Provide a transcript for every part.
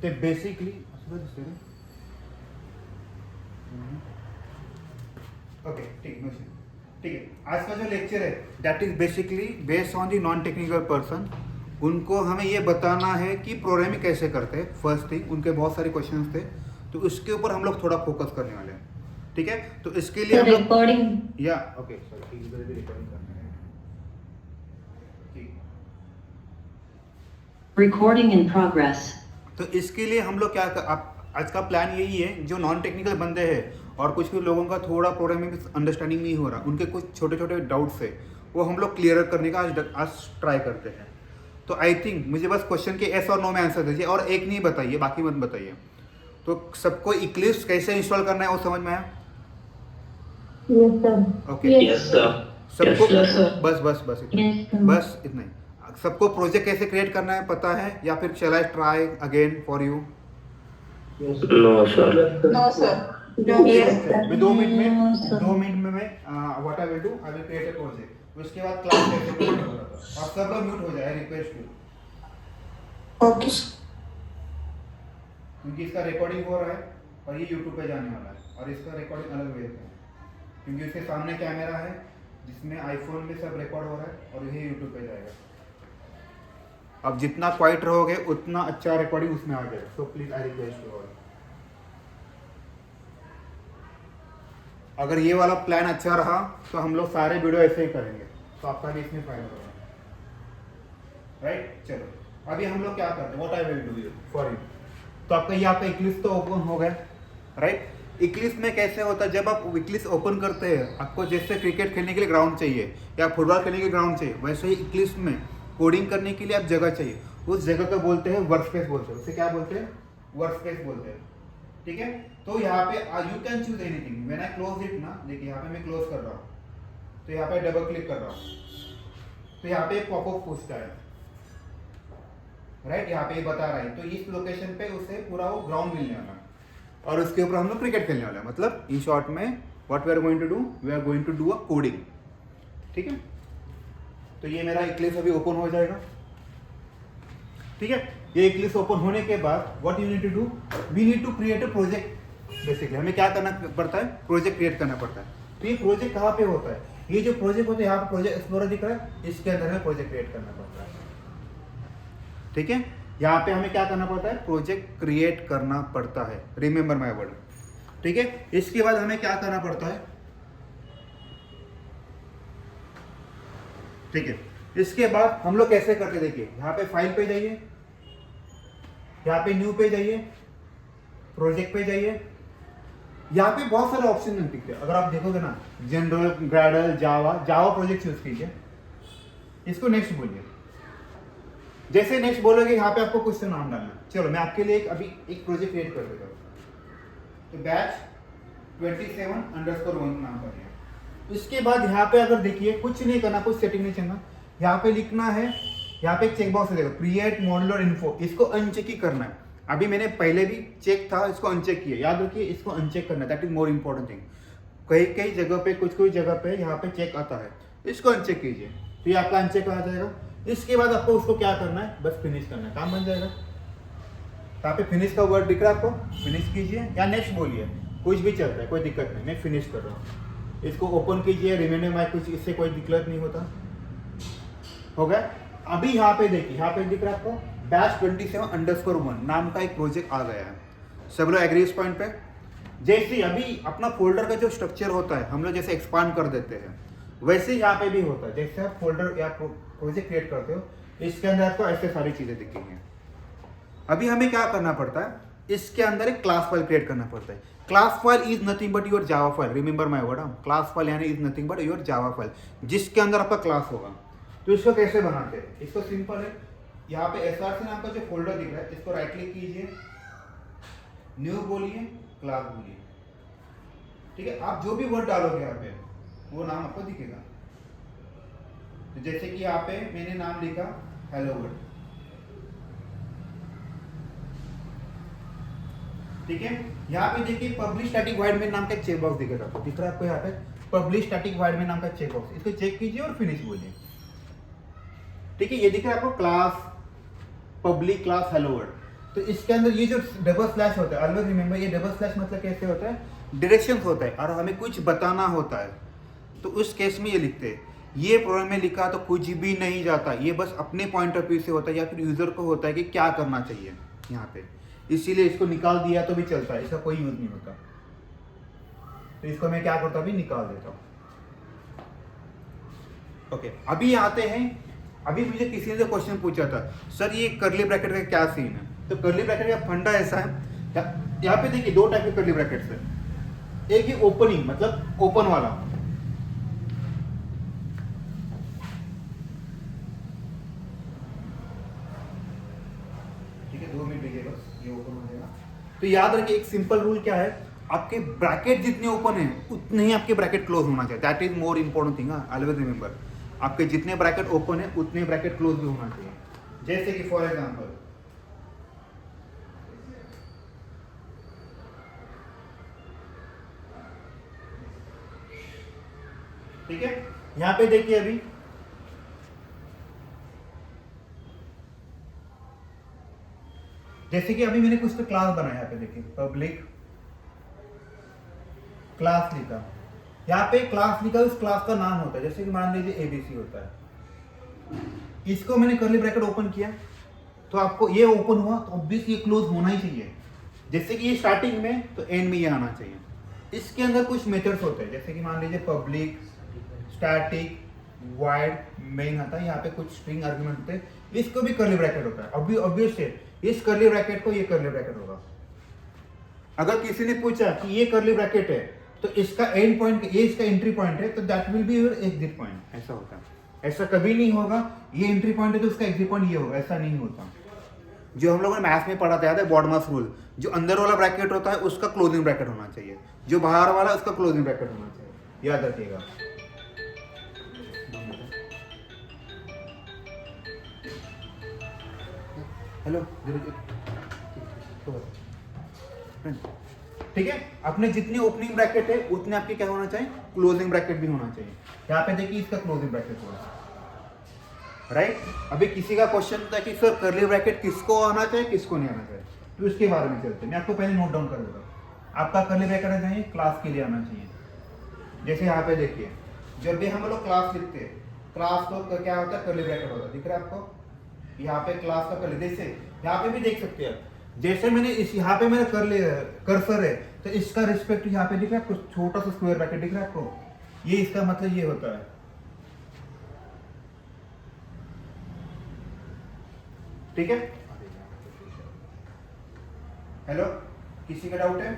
ते basically okay ठीक है। आज का जो लेक्चर है that is basically based on the non technical person. उनको हमें ये बताना है कि प्रोग्रामिंग कैसे करते हैं। फर्स्ट थिंग, उनके बहुत सारे क्वेश्चंस थे तो उसके ऊपर हम लोग थोड़ा फोकस करने वाले हैं। ठीक है, तो इसके लिए हम लोग रिकॉर्डिंग या ओके सॉरी इधर भी रिकॉर्डिंग करना है। ठीक, रिकॉर्डिंग इन प्रोग्रेस। तो इसके लिए हम लोग क्या आज का प्लान यही है, जो नॉन टेक्निकल बंदे हैं और कुछ कुछ लोगों का थोड़ा प्रोग्रामिंग अंडरस्टैंडिंग नहीं हो रहा, उनके कुछ छोटे छोटे डाउट्स है वो हम लोग क्लियर करने का आज ट्राई करते हैं। तो आई थिंक मुझे बस क्वेश्चन के एस और नो में आंसर दीजिए और एक नहीं बताइए, बाकी मत बताइए। तो सबको इक्लिप्स कैसे इंस्टॉल करना है वो समझ में आया? Yes, sir. Okay Yes, sir. सबको Yes, sir. बस इतना ही। Yes, sir. बस इतना ही। सबको प्रोजेक्ट कैसे क्रिएट करना है पता है या फिर shall I try again for you? No, sir. No, sir. No, yes, sir. मैं 2 मिनट में No, sir. 2 मिनट में मैं what I will do, I will create a project. उसके बाद क्लास कैसे क्रिएट होगा और सब लोग म्यूट हो जाए, रिक्वेस्ट टू, Okay, sir. क्योंकि इसका रिकॉर्डिंग हो रहा है और ये यूट्यूब पे जाने वाला है और इसका रिकॉर्डिंग अलग वे है क्योंकि उसके सामने कैमरा है जिसमें आईफोन में सब रिकॉर्ड हो रहा है और ये यूट्यूब पे जाएगा। अब जितना क्वाइट रहोगे उतना अच्छा रिकॉर्डिंग उसमें आ जाएगा। So please I request you all, अगर ये वाला प्लान अच्छा रहा तो हम लोग सारे वीडियो ऐसे ही करेंगे, तो आपका भी इसमें फायदा होगा। राइट, चलो अभी हम लोग क्या करते हैं, what I will do for you. तो आपका ये आपका इक्लिप्स तो ओपन हो गया, राइट। इक्लिप्स में कैसे होता है, जब आप इक्लिप्स ओपन करते हैं आपको जैसे क्रिकेट खेलने के लिए ग्राउंड चाहिए या फुटबॉल खेलने के लिए ग्राउंड चाहिए, वैसे ही इक्लिप्स में कोडिंग करने के लिए आप जगह चाहिए। उस जगह को बोलते हैं वर्क स्पेस बोलते हैं, उसे क्या बोलते हैं, वर्क स्पेस बोलते हैं। ठीक है, तो यहाँ पे you can choose anything. When I close it ना, देखिए यहाँ पे मैं क्लोज कर रहा हूँ तो यहाँ पे डबल क्लिक कर रहा हूँ तो यहाँ पे पॉपअप पूछता है, राइट, यहाँ पे बता रहा है। तो इस लोकेशन पे उसे पूरा वो ग्राउंड मिलने वाला है और उसके ऊपर हम लोग क्रिकेट खेलने वाले हैं। मतलब इन शॉर्ट में what we are going to do, we are going to do a coding. ठीक है, तो ये मेरा इक्लिप्स अभी ओपन हो जाएगा। ठीक है, ये इक्लिप्स ओपन होने के बाद what you need to do, we need to create a project. Basically हमें क्या करना पड़ता है, प्रोजेक्ट क्रिएट करना पड़ता है। तो ये प्रोजेक्ट कहाँ पे होता है, ये जो प्रोजेक्ट होता है यहाँ पे प्रोजेक्ट एक्सप्लोरर दिख रहा है, इसके अंदर हमें प्रोजेक्ट क्रिएट करना पड़ता है। ठीक है, यहाँ पे हमें क्या करना पड़ता है, प्रोजेक्ट क्रिएट करना पड़ता है। Remember my word. ठीक है, इसके बाद हमें क्या करना पड़ता है, ठीक है, इसके बाद हम लोग कैसे करते, देखिए यहाँ पे फाइल पे जाइए, यहाँ पे न्यू पे जाइए, प्रोजेक्ट पे जाइए। यहाँ पे बहुत सारे ऑप्शन दिखते हैं, अगर आप देखोगे ना, general, Gradle, Java project choose कीजिए, इसको नेक्स्ट बोलिए। जैसे नेक्स्ट बोलोगे यहाँ पे आपको कुछ तो नाम डालना है। चलो मैं आपके लिए अभी एक प्रोजेक्ट क्रिएट कर देता हूँ। तो बैच 27_1 नाम कर दिया। इसके बाद यहाँ पे अगर देखिए कुछ नहीं करना, कुछ सेटिंग नहीं करना, यहाँ पे लिखना है, यहाँ पे चेक बॉक्स देगा क्रिएट मॉड्यूलर इन्फो, इसको अनचेक ही करना है। अभी मैंने पहले भी चेक था, इसको अनचेक किया, याद रखिए इसको अनचेक करना है, that is more important thing. कई कई जगह पे कुछ जगह पे यहाँ पे चेक आता है, इसको अनचेक कीजिए तो ये आपका अनचेक आ जाएगा। इसके बाद आपको उसको क्या करना है, बस फिनिश करना है, काम बन जाएगा। यहाँ पे फिनिश का वर्ड दिख रहा है आपको, फिनिश कीजिए या नेक्स्ट बोलिए, कुछ भी चलता है, कोई दिक्कत नहीं। मैं फिनिश कर रहा हूँ, इसको ओपन कीजिए, रिमेंबर माय, कुछ इससे कोई दिक्कत नहीं होता। हो गया। अभी यहाँ पे देखिए, यहाँ पे दिख रहा है आपको बैच 27_1 नाम का एक प्रोजेक्ट आ गया है। सब लोग एग्री इस पॉइंट पे। जैसे अभी अपना फोल्डर का जो स्ट्रक्चर होता है हम लोग जैसे एक्सपांड कर देते हैं, वैसे यहाँ पे भी होता है। जैसे आप फोल्डर या प्रोजेक्ट क्रिएट करते हो, इसके अंदर आपको ऐसे सारी चीजें दिखेंगी। अभी हमें क्या करना पड़ता है, इसके अंदर एक क्लास फाइल क्रिएट करना पड़ता है। Class file is nothing but your Java file, remember my word. Class file यानी is nothing but your Java file, जिसके अंदर आपका क्लास होगा। तो इसको कैसे बनाते हैं, इसको सिंपल है, यहाँ पे एसआरसी नाम का जो फोल्डर दिख रहा है, इसको राइट क्लिक कीजिए, न्यू बोलिए, क्लास बोलिए। ठीक है, आप जो भी वर्ड डालोगे यहाँ पे वो नाम आपको दिखेगा। तो जैसे कि यहाँ पे मैंने नाम लिखा हेलो वर्ल्ड। ठीक है, यहाँ पे देखिए पब्लिश स्टैटिक वॉइड मेन नाम का एक चेक बॉक्स दिखेगा, दिख रहा है आपको यहाँ पे पब्लिश स्टैटिक वॉइड मेन नाम का चेक बॉक्स, इसको चेक कीजिए और फिनिश बोलिए। ठीक है, ये दिख रहा है आपको class public class hello world. तो इसके अंदर ये जो डबल स्लैश होता है, ऑलवेज रिमेंबर ये डबल स्लैश मतलब कैसे होता है, डायरेक्शंस होता है और हमें कुछ बताना होता है, तो उस केस में ये लिखते हैं। ये प्रोग्राम में लिखा तो कुछ भी नहीं जाता, ये बस अपने पॉइंट ऑफ व्यू से होता है या फिर यूजर को होता है कि क्या करना चाहिए यहाँ पे, इसीलिए इसको निकाल दिया तो भी चलता है, इसका कोई यूज नहीं होता। तो इसको मैं क्या करता हूँ, अभी निकाल देता हूँ। ओके, अभी आते हैं, अभी मुझे किसी ने क्वेश्चन पूछा था, सर ये कर्ली ब्रैकेट का क्या सीन है। तो कर्ली ब्रैकेट का फंडा ऐसा है, यहाँ पे देखिए दो टाइप के कर्ली ब्रैकेट्स है। एक ही ओपनिंग मतलब ओपन वाला, ठीक है, 2 मिनट दीजिए बस, ये ओपन हो जाएगा। तो याद रखिए एक सिंपल रूल क्या है, आपके ब्रैकेट जितने ओपन है उतने ही आपके ब्रैकेट क्लोज होना चाहिए। That is more important thing, always remember, आपके जितने ब्रैकेट ओपन है उतने ब्रैकेट क्लोज भी होना चाहिए। जैसे कि फॉर एग्जांपल ठीक है, यहां पे देखिए अभी जैसे कि अभी मैंने कुछ तो क्लास बनाया, यहाँ पे देखिए पब्लिक क्लास लिखा, यहाँ पे क्लास लिखा, उस क्लास का नाम होता है, जैसे कि मान लीजिए एबीसी होता है। इसको मैंने कर्ली ब्रैकेट ओपन किया तो आपको ये ओपन हुआ तो ऑब्वियसली ये क्लोज होना ही चाहिए। जैसे कि ये स्टार्टिंग में तो एंड में ये आना चाहिए। इसके अंदर कुछ मेथड्स होते हैं, जैसे कि मान लीजिए पब्लिक, स्टैटिक, वाइड, मेन आता है, यहाँ पे कुछ स्ट्रिंग आर्गुमेंट होते हैं, इसको भी कर्ली ब्रैकेट होता है। अभी ऑब्वियस है इस कर्ली ब्रैकेट को ये कर्ली ब्रैकेट होगा। अगर किसी ने पूछा कि ये कर्ली ब्रैकेट है तो इसका एंड पॉइंट, ये इसका एंट्री पॉइंट है, तो that will be your exit point, ऐसा होता है। ऐसा कभी नहीं होगा ये एंट्री पॉइंट है तो उसका एग्जिट पॉइंट ये होगा, ऐसा नहीं होता। जो हम लोगों ने मैथ्स में पढ़ा था याद है, बॉडमास रूल, जो अंदर वाला ब्रैकेट होता है उसका क्लोजिंग ब्रैकेट होना चाहिए, जो बाहर वाला उसका क्लोजिंग ब्रैकेट होना चाहिए, याद रखिएगा। हेलो, ठीक है, अपने जितनी ओपनिंग ब्रैकेट है उतने आपके क्या होना चाहिए, क्लोजिंग ब्रैकेट भी होना चाहिए। यहाँ पे देखिए इसका क्लोजिंग ब्रैकेट होगा, राइट। अभी किसी का क्वेश्चन था कि सर कर्ली ब्रैकेट किसको आना चाहिए किसको नहीं आना चाहिए, तो इसके बारे में चलते हैं। मैं आपको पहले नोट डाउन कर देता हूँ। आपका कर्ली ब्रैकेट आना चाहिए, क्लास के लिए आना चाहिए। जैसे यहाँ पे देखिए, जब भी हम लोग क्लास लिखते हैं, क्लास को क्या होता है, कर्ली ब्रैकेट होता है, दिख रहा है आपको, यहाँ पे क्लास का कर्ली, जैसे यहाँ पे भी देख सकते हैं, जैसे मैंने इस यहाँ पे मेरा कर्सर है तो इसका रिस्पेक्ट यहाँ पे दिख रहा है आपको, छोटा सा स्क्वायर ब्रैकेट दिख रहा है आपको, ये इसका मतलब ये होता है, ठीक है। हेलो, किसी का डाउट है?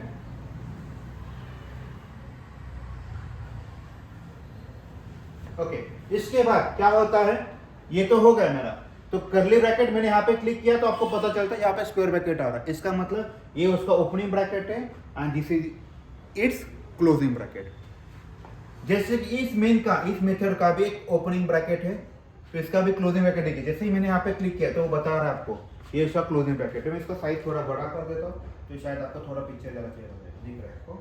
ओके, इसके बाद क्या होता है, ये तो हो गया मेरा, तो कर्ली ब्रैकेट मैंने यहाँ पे क्लिक किया तो आपको पता चलता है यहाँ पे स्क्वायर ब्रैकेट आ रहा है, इसका मतलब ये उसका ओपनिंग ब्रैकेट है and this is it's closing bracket. जैसे कि इस मेन का, इस मेथड का भी एक ओपनिंग ब्रैकेट है तो इसका भी क्लोजिंग ब्रैकेट देखिए, जैसे ही मैंने यहाँ पे क्लिक किया तो वो बता रहा है आपको ये इसका क्लोजिंग ब्रैकेट है। मैं इसका साइज थोड़ा बड़ा कर देता हूँ तो शायद आपको थोड़ा पीछे जरा दिख रहा है आपको,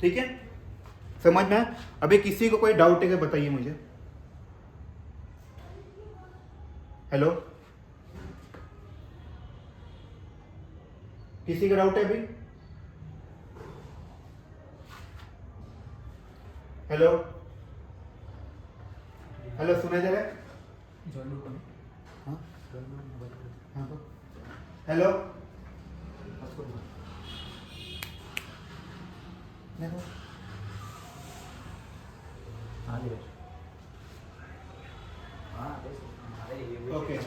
ठीक है, समझ में। अभी किसी को कोई डाउट है क्या, बताइए मुझे। हेलो, किसी का डाउट है अभी? हेलो हेलो, सुना जा रहा है? हाँ? हाँ तो? हेलो, ओके,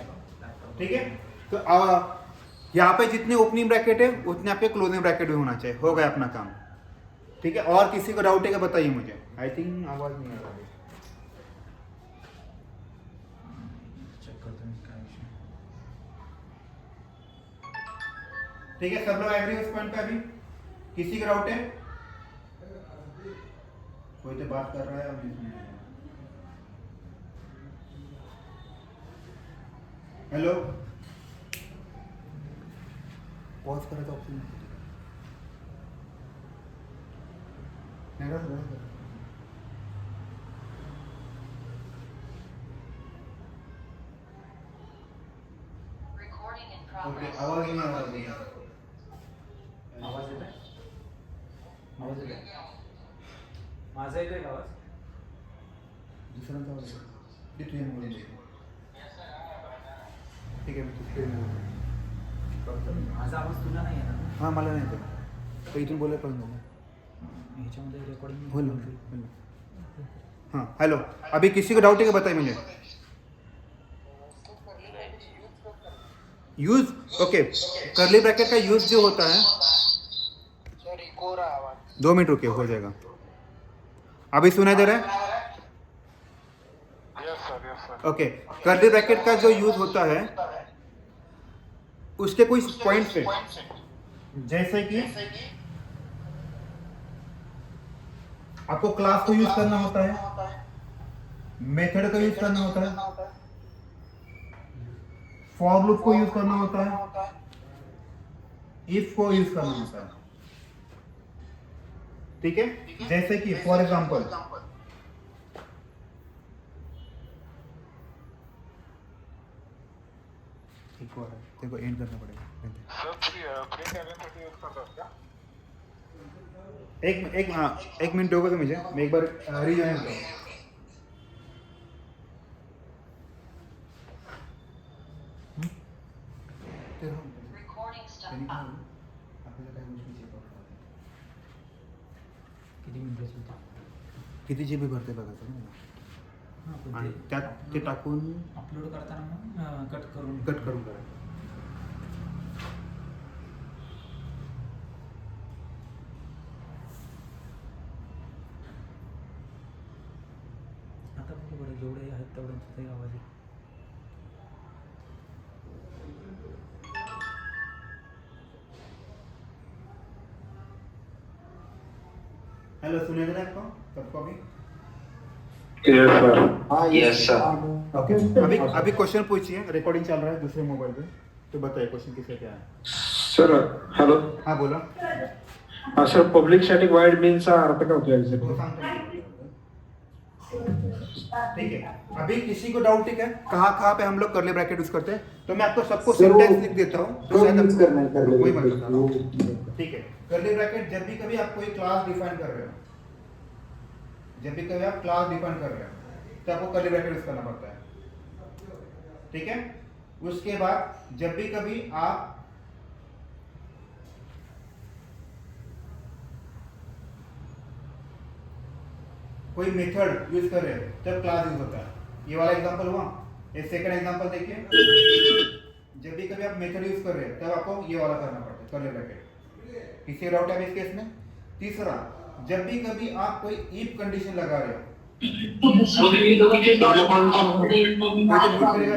ठीक है। तो यहाँ पे जितने ओपनिंग ब्रैकेट है उतने आपके क्लोजिंग ब्रैकेट भी होना चाहिए, हो गया अपना काम, ठीक है। और किसी को डाउट है क्या, बताइए मुझे। आई थिंक आवाज नहीं आ रहा है, ठीक है, सब लोग एग्री उस पॉइंट पे। अभी किसी का डाउट है? कोई तो बात कर रहा है, अभी सुन रहा है। हेलो, पॉज करें तो ऑप्शन ओके आवाज नहीं आ रहा है आवाज येतोय आवाज येतोय माझा येतोय का आवाज दुसऱ्यांचा आवाज येतो. ते तुझ्या मोबाईल ठीक आहे मी तुझ्या माझा आवाज तुला नाही येणार ना? हां मला नाही येत तर इथून बोलायला पण झालं ह्याच्यामध्ये रेकॉर्डिंग बोल ना. हाँ हेलो अभी किसी को डाउट है क्या बताइए मुझे यूज ओके कर्ली ब्रैकेट का यूज जो होता है 2 मिनट रुकिए हो जाएगा अभी सुनाई दे रहा है ओके कर्ली ब्रैकेट का जो यूज होता है उसके कुछ पॉइंट्स है जैसे कि आपको क्लास को यूज करना होता है मेथड को यूज करना होता है फॉर लूप को यूज करना होता है इफ को यूज करना होता है ठीक है जैसे कि फॉर एग्जांपल देखो एंड करना पड़ेगा एक मिनट होगा तो मुझे मैं एक बार रिजॉइन करता हूँ Recording stuff up. किती मिनिटाची होती किती जीबी भरते बघायचं ना हां पण आणि त्यात ते टाकून अपलोड करताना मग कट करून करायचं आता बघू बरं जेवढे आहेत तेवढ्यांचा काही आवाज आहे हेलो सुने दे रहे आपको सबको अभी Yes, sir. Yes, sir. Okay अभी क्वेश्चन पूछिए रिकॉर्डिंग चल रहा है दूसरे मोबाइल पे तो बताइए क्वेश्चन किसका क्या है Sir, hello. हाँ बोला Sir, public static void means अर्थ काय होतो वो exactly? सांगते हैं। ठीक है अभी किसी को डाउट है कहाँ पे हम लोग कर्ली ब्रैकेट यूज करते हैं तो मैं आपको सबको सिंटैक्स लिख देता हूँ तो शायद यूज करना है कर्ली वही मैं ब्रैकेट। बता रहा हूँ ठीक है कर्ली ब्रैकेट जब भी कभी आप कोई क्लास डिफाइन कर रहे हो जब भी कभी आप क्लास डिफाइन कर रहे हो तो आपको कर्ली ब्रैकेट यूज करना पड़ता है ठीक है उसके बाद जब भी कभी आप कोई मेथड यूज कर रहे हो तब क्लास यूज होता है ये वाला एग्जांपल हुआ ये सेकंड एग्जांपल देखिए जब भी कभी आप मेथड यूज कर रहे हो तब आपको ये वाला करना पड़ता है कर्ली ब्रैकेट किसी डाउट है इस केस में तीसरा जब भी कभी आप कोई इफ कंडीशन लगा रहे हो कोई तो म्यूट करेगा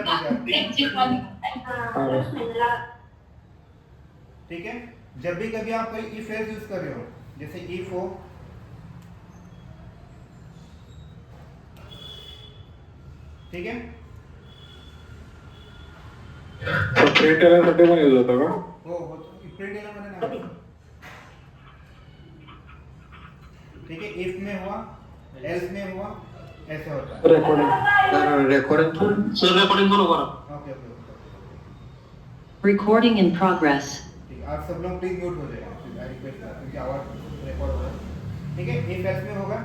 ठीक है जब भी कभी आप कोई इफ एल्स यूज कर रहे हो जैसे इफ हो ठीक है So, print करण्यासाठी पण यूज होतं का? हो प्रिंट मध्ये नाही ठीक है इफ में हुआ एल्स में हुआ ऐसे होता है Recording. Recording okay okay Recording in progress. ठीक है आप सब लोग प्लीज म्यूट हो जाएगा रिक्वेस्ट क्योंकि आवाज रिकॉर्ड हो रहा है ठीक है इफ एल्स में होगा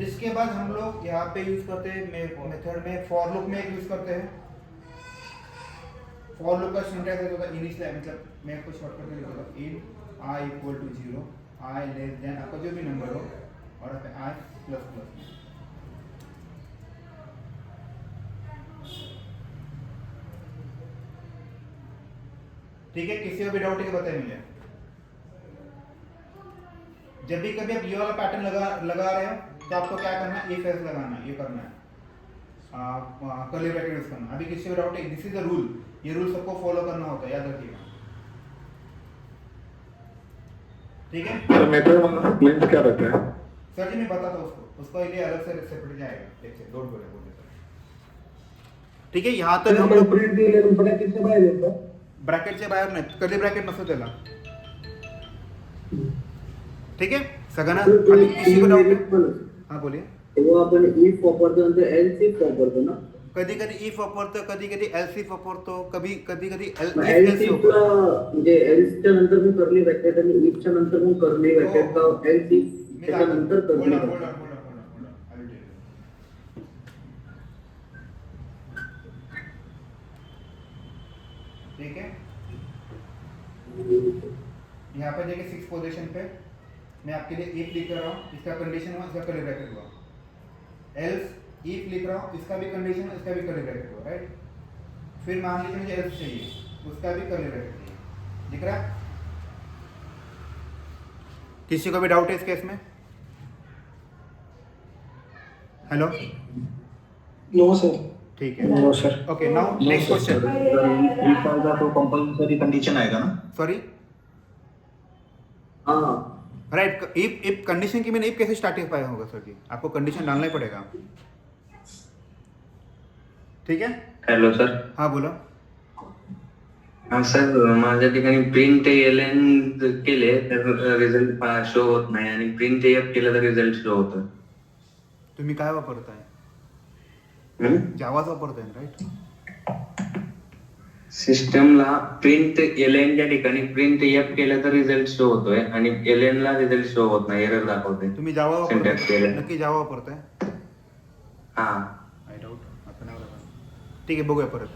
इसके बाद हम लोग यहाँ पे यूज करते हैं मेथड में फॉर लूप में यूज करते हैं फॉर लूप का सिंटैक्स होता है इनिशियल मतलब मैं आपको शॉर्टकट में लिखूंगा int i equal to 0 i less than आपका जो भी नंबर हो और यहाँ पे i प्लस प्लस ठीक है किसी को भी डाउट है कि बताइए मुझे जब भी कभी आप ये वाला पैटर्न लगा रहे हो तो आपको क्या करना है इफ एल्स लगाना है ये करना है कर्ली ब्रैकेट यूज करना अभी किसी को डाउट है दिस इज द रूल ये रूल सबको फॉलो करना होता है याद रखिएगा ठीक है So, method means क्या रहता है? सर जी मैं बताता हूँ उसको लिए अलग से सेपरेट जाएगा एक से डोंट वरी ठीक है यहाँ तक हम लोग प्रिंट दिलेलं ब्रॅकेटच्या बाहेर येतं ब्रॅकेटच्या बाहेर नाही कर्ली ब्रॅकेट नसतो त्याला ठीक है सगळ्यांना अभी किसी को डाउट है हाँ बोलिए तेव्हा आपण इफ वापरतो नंतर एल्स इफ वापरतो ना कधी कधी इफ वापरतो, कधी कधी एल्स इफ वापरतो, कधी कधी एल्स इफला म्हणजे एल्सच्या नंतर मग करली व्याख्यात आणि इफच्या नंतर मग करली व्याख्यात का एल्स इफ त्याच्यानंतर करली व्याख्यात. ठीक है, यहाँ पे देखिए 6 पोजीशन पे मैं आपके लिए इफ लिख रहा हूँ, इसका कंडीशन हुआ, इसका कर्ली ब्रैकेट हुआ. एल्स इफ लिख रहा हूँ, इसका भी कंडीशन है, इसका भी कर्ली ब्रैकेट हुआ, राइट. फिर मान लीजिए मुझे एल्स चाहिए, उसका भी कर्ली ब्रैकेट चाहिए. दिख रहा है? किसी को भी डाउट है इस केस में? Hello, no sir. ठीक है, no sir. Okay. Now next question. If आएगा तो कंपल्सरी कंडीशन आएगा ना. सॉरी, हाँ राइट. इफ कंडीशन की मैंने इफ कैसे स्टार्टिफाई होगा सर जी? आपको कंडीशन डालना ही पड़ेगा. ठीक है, हॅलो सर. हाँ बोला. हा सर, माझ्या ठिकाणी प्रिंट एल केले तर रिझल्ट शो होत नाही आणि प्रिंट एफ केलं तर रिझल्ट शो होतो. तुम्ही काय वापरताय? जावाच वापरताय, राईट? सिस्टमला प्रिंट एलएनच्या ठिकाणी प्रिंट एफ केलं तर रिझल्ट शो होतोय आणि एलएन ला रिझल्ट शो होत नाही, एरर दाखवते. तुम्ही जावा Syntax वापरताय? केलं. नक्की जावा वापरताय? हा आय डाऊट. आता नाही बघा. ठीक आहे, बघूया परत.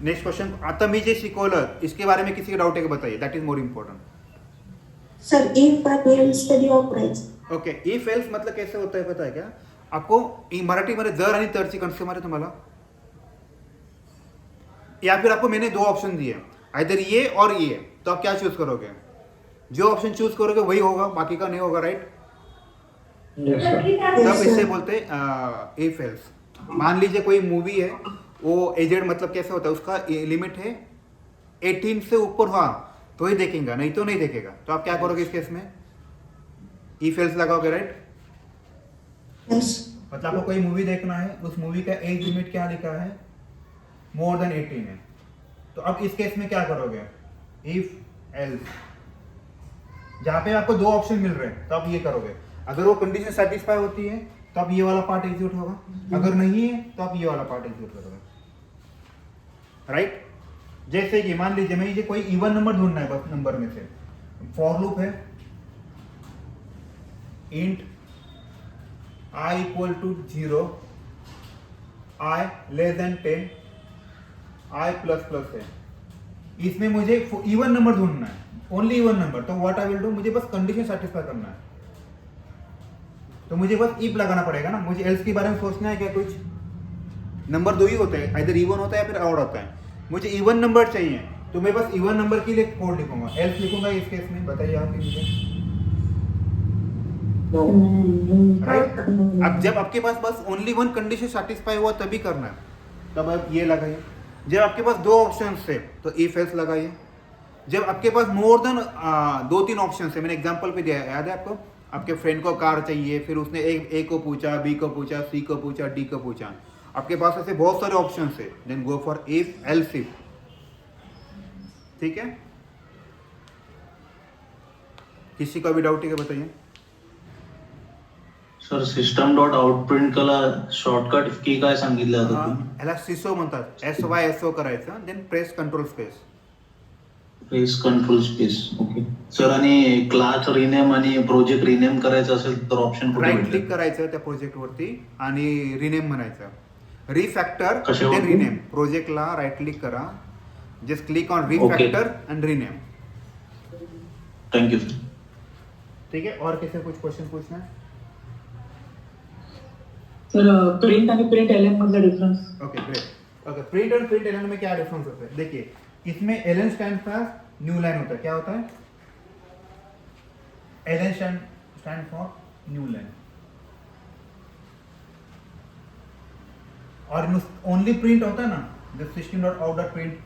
Next question. आता मी जे शिकवलं इसके बारे में किसी का डाउट है क्या बताइए, that is more important. Sir if आणि एल्स कधी वापरायचं? ओके. इफ एल्स मतलब कैसे होता है पता है क्या आपको? मराठीमध्ये जर आणि तरची कन्सेप्ट मारे तुम्हाला, या फिर आपको मैंने 2 ऑप्शन दिए, आइदर ये और ये, तो आप क्या चूज करोगे? जो ऑप्शन चूज करोगे वही होगा, बाकी का नहीं होगा, राइट? Yes, sir. तब इससे बोलते हैं इफ एल्स. मान लीजिए कोई मूवी है, वो एजेड मतलब कैसे होता है, उसका लिमिट है 18 से ऊपर, हाँ तो ही देखेगा, नहीं तो नहीं देखेगा. तो आप क्या करोगे इस केस में? इफ एल्स लगाओगे, राइट? यस. मतलब आपको कोई मूवी देखना है, उस मूवी का एज लिमिट क्या लिखा है? मोर देन 18 है. तो अब इस केस में क्या करोगे? If else. जहां पे आपको 2 ऑप्शन मिल रहे हैं तो आप ये करोगे. अगर वो कंडीशन सेटिस्फाई होती है तो आप ये वाला पार्ट एग्जीक्यूट होगा, अगर नहीं है तो आप ये वाला पार्ट एग्जीक्यूट करोगे, राइट? जैसे कि मान लीजिए मुझे कोई इवन नंबर ढूंढना है, बस नंबर में से. फॉर लूप है, int i equal to 0, i less than 10, i plus plus है. इसमें मुझे इवन नंबर ढूंढना है, ओनली इवन नंबर. तो व्हाट आई विल डू, मुझे बस कंडीशन सेटिस्फाई करना है. तो मुझे बस इफ लगाना पड़ेगा ना. मुझे एल्स के बारे में सोचना है क्या? कुछ नंबर 2 ही होते हैं, आइदर इवन होता है या फिर ऑड होता है. मुझे इवन नंबर चाहिए तो मैं बस इवन नंबर के लिए कोड लिखूंगा. एल्स लिखूंगा इस केस में, बताइए आप मुझे, राइट? अब जब आपके पास बस ओनली वन कंडीशन सेटिस्फाई हुआ तभी करना है, तब आप ये लगाइए. जब आपके पास 2 ऑप्शन थे तो इफ एल्स लगाइए. जब आपके पास मोर देन 2-3 ऑप्शन है, मैंने एग्जांपल पे दिया, याद है आपको? आपके फ्रेंड को कार चाहिए, फिर उसने ए को पूछा, बी को पूछा, सी को पूछा, डी को पूछा. आपके पास ऐसे बहुत सारे ऑप्शन है, then go for if else if. ठीक है, किसी का भी डाउट है क्या बताइए? Sir system dot out print कला शॉर्टकट की काय सांगितलं होतं तुम्ही? ह्याला सिसो म्हणतात. SYSO करायचं, then press control space. Press control space. Okay sir. आणि क्लास रिनेम आणि प्रोजेक्ट रिनेम करायचं असेल तर ऑप्शन कुठे राईट भेटेल? क्लिक करायचं त्या प्रोजेक्ट वरती आणि रिनेम म्हणायचं. रिफॅक्टर कशावरती? Then rename. प्रोजेक्टला राईट क्लिक करा, just click on refactor and rename. Thank you sir. ठीक है, और किसी कुछ क्वेश्चन पूछना है? सर प्रिंट आणि प्रिंट एल मधला difference. Okay great. Okay, print और प्रिंट एलन में क्या डिफरेंस होता है? देखिए, इसमें ln stand for new line होता है. क्या होता है? Ln stand for new line. और ओनली प्रिंट होता है ना, जब system dot out dot print,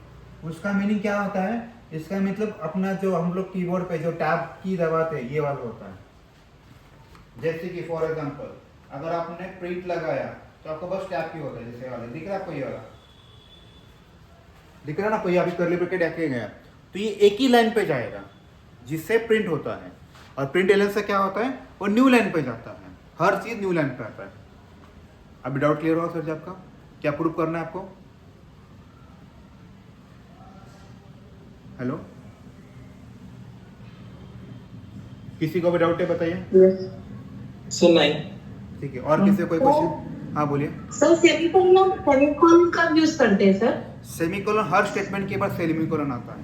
उसका मीनिंग क्या होता है? इसका मतलब अपना जो हम लोग कीबोर्ड पे जो टैब की दबाते हैं ये वाला होता है. जैसे कि फॉर एग्जांपल अगर आपने प्रिंट लगाया तो आपको बस टैब की होता है, जैसे वाले दिख रहा है आपको, ये वाला दिख रहा है ना आपको, ये अभी कर्ली ब्रैकेट रखे गया, तो ये एक ही लाइन पे जाएगा जिससे प्रिंट होता है. और प्रिंट एलन से क्या होता है? वो न्यू लाइन पे जाता है, हर चीज न्यू लाइन पे आता है. अभी डाउट क्लियर हुआ सर जी आपका? क्या प्रूव करना है आपको? हेलो, किसी को भी डाउट है बताइए। सर नहीं। ठीक है, और किसी को कोई क्वेश्चन? हाँ बोलिए। सर सेमीकोलन कब यूज करते हैं सर? सेमीकोलन हर स्टेटमेंट के बाद सेमीकोलन आता है।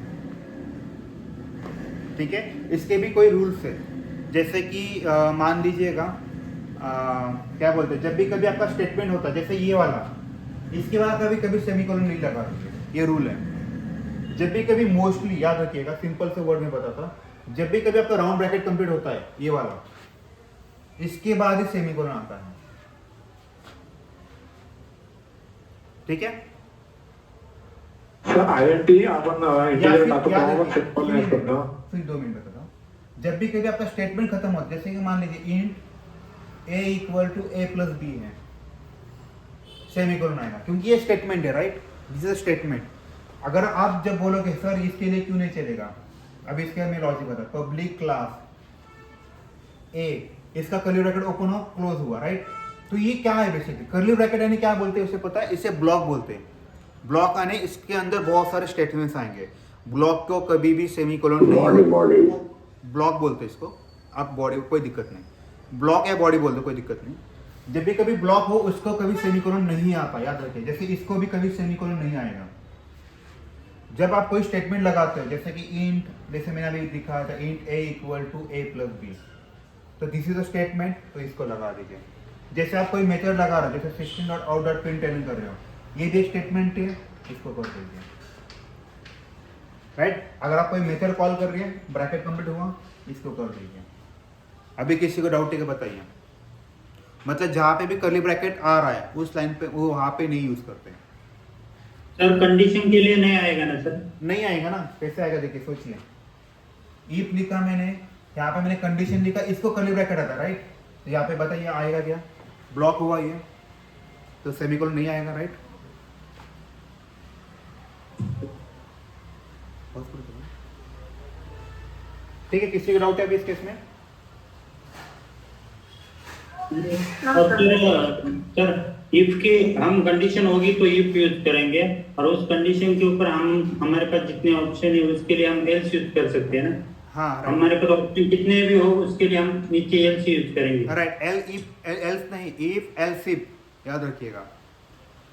ठीक है, इसके भी कोई रूल्स है, जैसे कि मान लीजिएगा क्या बोलते हैं, जब भी कभी आपका स्टेटमेंट होता है जैसे ये वाला, इसके बाद कभी कभी सेमीकोलन नहीं लगा, ये रूल है। जब भी कभी, मोस्टली याद रखिएगा, सिंपल से वर्ड में बताता, जब भी कभी आपका राउंड ब्रैकेट कंप्लीट होता है ये वाला, इसके बाद ही सेमीकोलन आता है। ठीक है, सर INT आपण या इंटीजर फिर टाकतो याद तेव्हा रखिए, सिंपल नाही करतो. फिर 2 मिनट बताओ, जब भी कभी आपका स्टेटमेंट खत्म होता है, जैसे कि मान लीजिए int a equal to a plus B है, सेमीकोलन आएगा, क्योंकि ये स्टेटमेंट है, राइट, दिस इज स्टेटमेंट। अगर आप जब बोलोगे सर इसके लिए क्यों नहीं चलेगा, अब इसके मैं लॉजिक बता, पब्लिक क्लास a, इसका कर्ली ब्रैकेट ओपन हो क्लोज हुआ, राइट, तो ये क्या है बेसिकली, कर्ली ब्रैकेट यानी क्या बोलते हैं उसे पता है, इसे ब्लॉक बोलते हैं। ब्लॉक आने, इसके अंदर बहुत सारे स्टेटमेंट्स आएंगे, ब्लॉक को कभी भी सेमीकोलन नहीं, ब्लॉक बोलते हैं इसको, आप बॉडी, कोई दिक्कत नहीं, ब्लॉक या बॉडी बोल दो, कोई दिक्कत नहीं। जब भी कभी ब्लॉक हो उसको कभी सेमीकोलन नहीं आता, याद रखिए, जैसे इसको भी कभी सेमीकोलन नहीं आएगा। जब आप कोई स्टेटमेंट लगाते हो, जैसे कि इंट, जैसे मैंने अभी दिखाया था, int a equal to a plus B, तो दिस इज अ स्टेटमेंट, तो इसको लगा दीजिए। जैसे आप कोई मेथड लगा रहे हो, जैसे system.out.println कर रहे हो, ये भी स्टेटमेंट है, इसको कर दीजिए, राइट। अगर आप कोई मेथड कॉल कर रही है, ब्रैकेट कंप्लीट हुआ, इसको कर दीजिए। अभी किसी को डाउट है कि बताइए, मतलब जहाँ पे भी कर्ली ब्रैकेट आ रहा है उस लाइन पे, वो वहाँ पे नहीं यूज करते। सर कंडीशन के लिए नहीं आएगा ना सर? नहीं आएगा ना, कैसे आएगा देखिए, सोचिए, इफ लिखा मैंने, यहाँ पे मैंने कंडीशन लिखा, इसको कर्ली ब्रैकेट आता है, राइट, तो यहाँ पे बताइए आएगा क्या, ब्लॉक हुआ ये, तो सेमीकोलन नहीं आएगा, राइट। ठीक है, किसी को डाउट है अभी इस केस में? और सर इफ की हम कंडीशन होगी तो इफ यूज करेंगे, और उस कंडीशन के ऊपर हम, हमारे पास जितने ऑप्शन है उसके लिए हम एल्स यूज कर सकते हैं ना? हाँ, हमारे पास ऑप्शन कितने भी हो उसके लिए हम नीचे एल्स यूज करेंगे, राइट। एल्स नहीं, इफ एल्सिफ, याद रखिएगा,